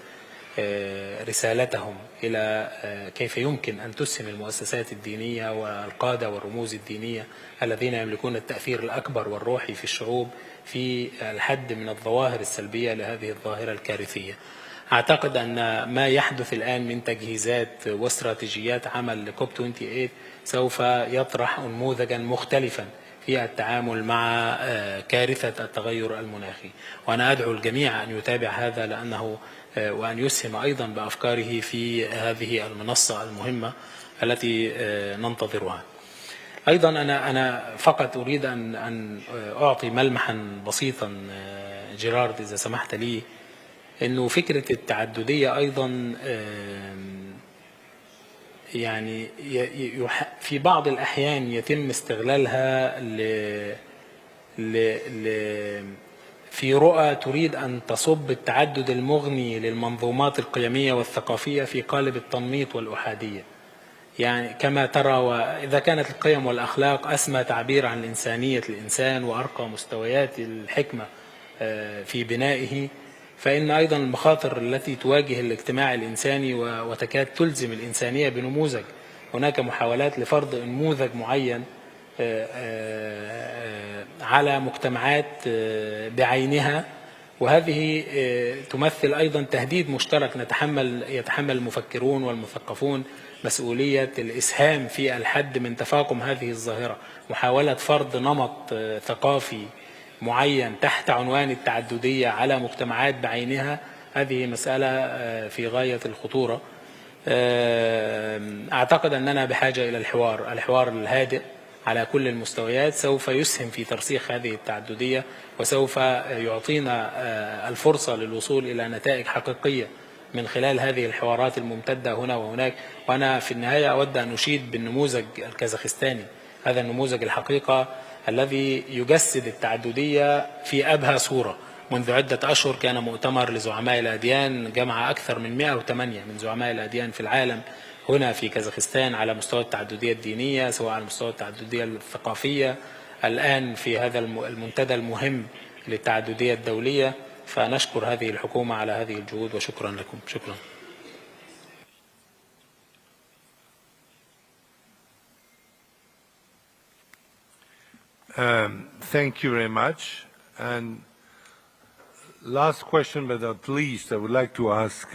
رسالتهم إلى كيف يمكن أن تسهم المؤسسات الدينية والقادة والرموز الدينية الذين يملكون التأثير الأكبر والروحي في الشعوب في الحد من الظواهر السلبية لهذه الظاهرة الكارثية. أعتقد أن ما يحدث الآن من تجهيزات واستراتيجيات عمل لكوب 28 سوف يطرح نموذجا مختلفا في التعامل مع كارثة التغير المناخي، وأنا أدعو الجميع أن يتابع هذا لأنه وأن يسهم أيضا بأفكاره في هذه المنصة المهمة التي ننتظرها. أيضا أنا فقط أريد أن أعطي ملمحا بسيطا جيرارد إذا سمحت لي، إنه فكرة التعددية أيضا يعني في بعض الأحيان يتم استغلالها في رؤى تريد أن تصب التعدد المغني للمنظومات القيمية والثقافية في قالب التنميط والأحادية. يعني كما ترى، وإذا كانت القيم والأخلاق أسمى تعبير عن إنسانية الإنسان وأرقى مستويات الحكمة في بنائه، فإن أيضا المخاطر التي تواجه الاجتماع الإنساني وتكاد تلزم الإنسانية بنموذج. هناك محاولات لفرض نموذج معين على مجتمعات بعينها، وهذه تمثل أيضا تهديد مشترك يتحمل المفكرون والمثقفون مسؤولية الإسهام في الحد من تفاقم هذه الظاهرة. محاولة فرض نمط ثقافي معين تحت عنوان التعددية على مجتمعات بعينها، هذه مسألة في غاية الخطورة. أعتقد أننا بحاجة إلى الحوار الهادئ على كل المستويات، سوف يسهم في ترسيخ هذه التعددية، وسوف يعطينا الفرصة للوصول إلى نتائج حقيقية من خلال هذه الحوارات الممتدة هنا وهناك. وأنا في النهاية أود أن أشيد بالنموذج الكازاخستاني، هذا النموذج الحقيقة الذي يجسد التعددية في أبهى صورة. منذ عدة أشهر كان مؤتمر لزعماء الأديان جمع أكثر من 108 من زعماء الأديان في العالم هنا في كازاخستان على مستوى التعددية الدينية، سواء على مستوى التعددية الثقافية، الآن في هذا المنتدى المهم للتعددية الدولية. فنشكر هذه الحكومة على هذه الجهود، وشكرا لكم. شكرا. Thank you very much. And last question, but not least, I would like to ask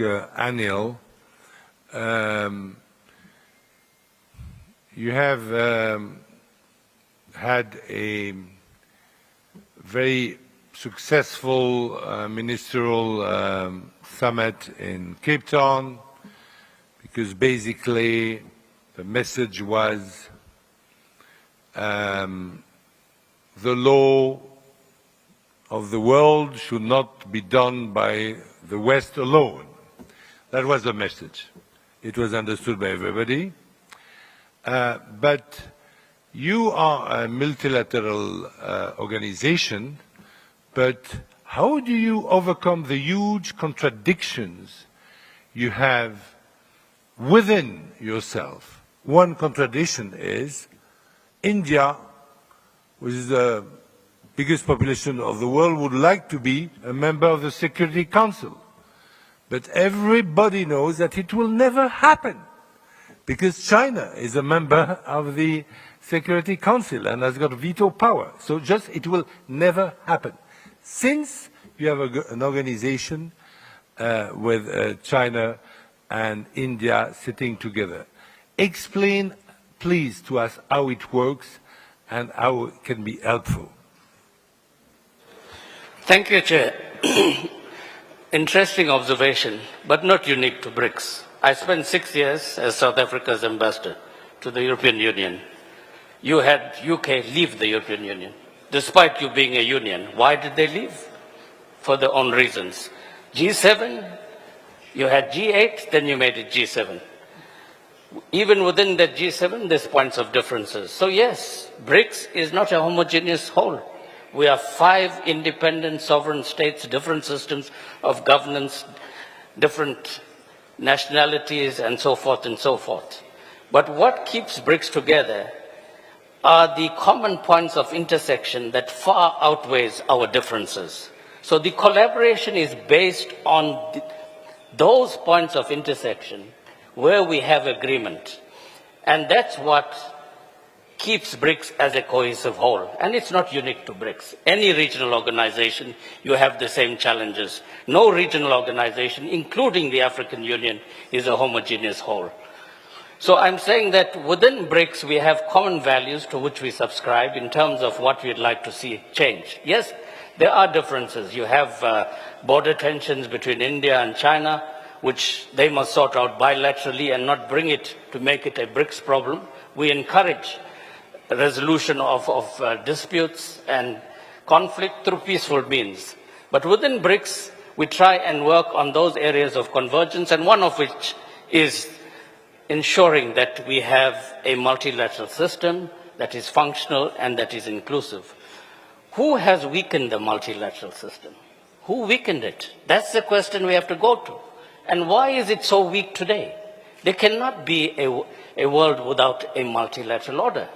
Anil. You have had a very successful ministerial summit in Cape Town, because basically the message was the law of the world should not be done by the West alone. That was the message. It was understood by everybody. But you are a multilateral organization, but how do you overcome the huge contradictions you have within yourself? One contradiction is India, which is the biggest population of the world, would like to be a member of the Security Council. But everybody knows that it will never happen, because China is a member of the Security Council and has got veto power. So just it will never happen. Since you have an organization with China and India sitting together, explain please to us how it works and how it can be helpful. Thank you, Chair. Interesting observation, but not unique to BRICS. I spent 6 years as South Africa's ambassador to the European Union. You had UK leave the European Union, despite you being a union. Why did they leave? For their own reasons. G7, you had G8, then you made it G7. Even within the G7, there's points of differences. So yes, BRICS is not a homogeneous whole. We are 5 independent sovereign states, different systems of governance, different nationalities, and so forth and so forth. But what keeps BRICS together are the common points of intersection that far outweighs our differences. So the collaboration is based on those points of intersection where we have agreement. And that's what keeps BRICS as a cohesive whole. And it's not unique to BRICS. Any regional organization, you have the same challenges. No regional organization, including the African Union, is a homogeneous whole. So I'm saying that within BRICS, we have common values to which we subscribe in terms of what we'd like to see change. Yes, there are differences. You have border tensions between India and China, which they must sort out bilaterally and not bring it to make it a BRICS problem. We encourage resolution of disputes and conflict through peaceful means. But within BRICS, we try and work on those areas of convergence, and one of which is ensuring that we have a multilateral system that is functional and that is inclusive. Who has weakened the multilateral system? Who weakened it? That's the question we have to go to. And why is it so weak today? There cannot be a world without a multilateral order.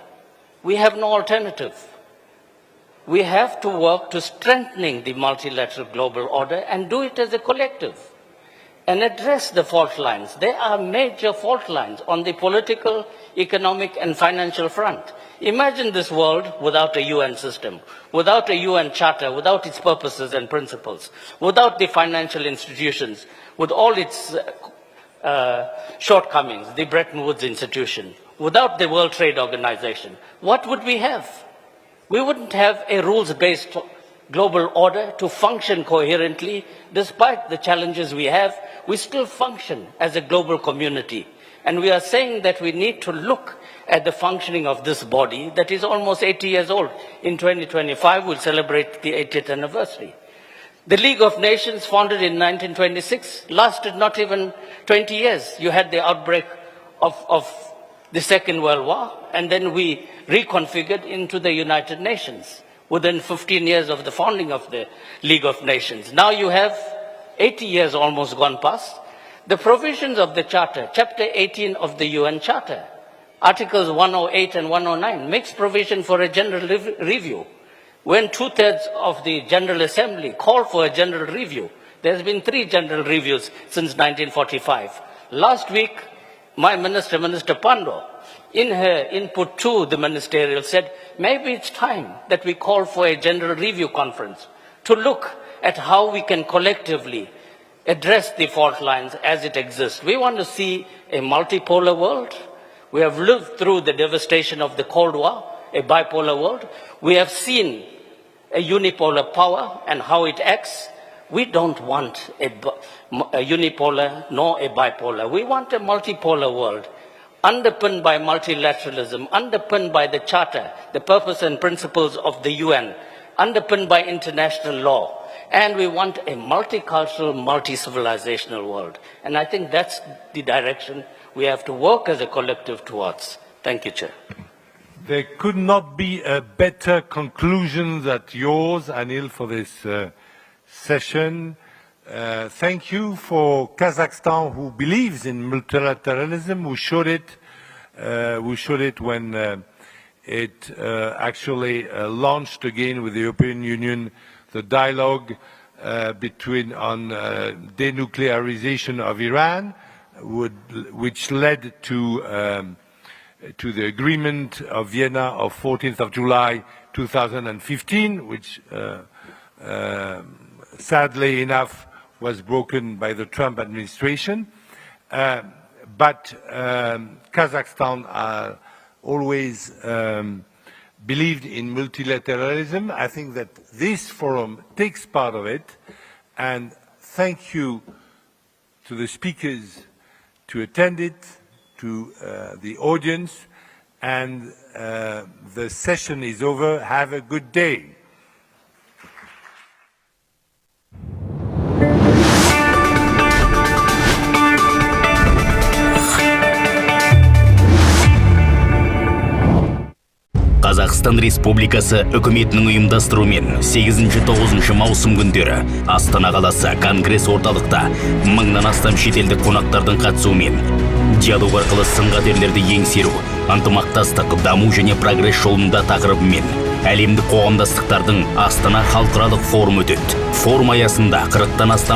We have no alternative. We have to work to strengthening the multilateral global order and do it as a collective and address the fault lines. There are major fault lines on the political, economic, and financial front. Imagine this world without a UN system, without a UN charter, without its purposes and principles, without the financial institutions, with all its shortcomings, the Bretton Woods institution, without the World Trade Organization. What would we have? We wouldn't have a rules-based global order to function coherently. Despite the challenges we have, we still function as a global community. And we are saying that we need to look at the functioning of this body that is almost 80 years old. In 2025, we'll celebrate the 80th anniversary. The League of Nations, founded in 1926, lasted not even 20 years. You had the outbreak of the Second World War, and then we reconfigured into the United Nations within 15 years of the founding of the League of Nations. Now you have 80 years almost gone past. The provisions of the Charter, Chapter 18 of the UN Charter, Articles 108 and 109, makes provision for a general review. When 2/3 of the General Assembly called for a general review, there's been 3 general reviews since 1945. Last week, my minister, Minister Pando, in her input to the ministerial said, maybe it's time that we call for a general review conference to look at how we can collectively address the fault lines as it exists. We want to see a multipolar world. We have lived through the devastation of the Cold War, a bipolar world. We have seen a unipolar power and how it acts. We don't want a unipolar nor a bipolar. We want a multipolar world, underpinned by multilateralism, underpinned by the Charter, the purpose and principles of the UN, underpinned by international law. And we want a multicultural, multi-civilizational world. And I think that's the direction we have to work as a collective towards. Thank you, Chair. There could not be a better conclusion than yours, Anil, for this session. Thank you for Kazakhstan, who believes in multilateralism, who showed it when it actually launched again with the European Union the dialogue on denuclearization of Iran, which led to the agreement of Vienna of 14th of July 2015, which sadly enough was broken by the Trump administration. But Kazakhstan always believed in multilateralism. I think that this forum takes part of it, and thank you to the speakers to attend it, to the audience, and the session is over. Have a good day. Қазақстан Республикасы үкіметінің ұйымдастыруымен 8-9 маусым күндері Астана қаласы Конгресс орталықта 1000-нан астам шетелдік қонақтардың қатысуымен диалог арқылы сын-қатерлерді еңсеру, ынтымақтастық, даму және прогресс жолында тақырыбымен әлемдік қоғамдастықтардың Астана халықаралық форумы өтеді. Форум аясында 40-тан астам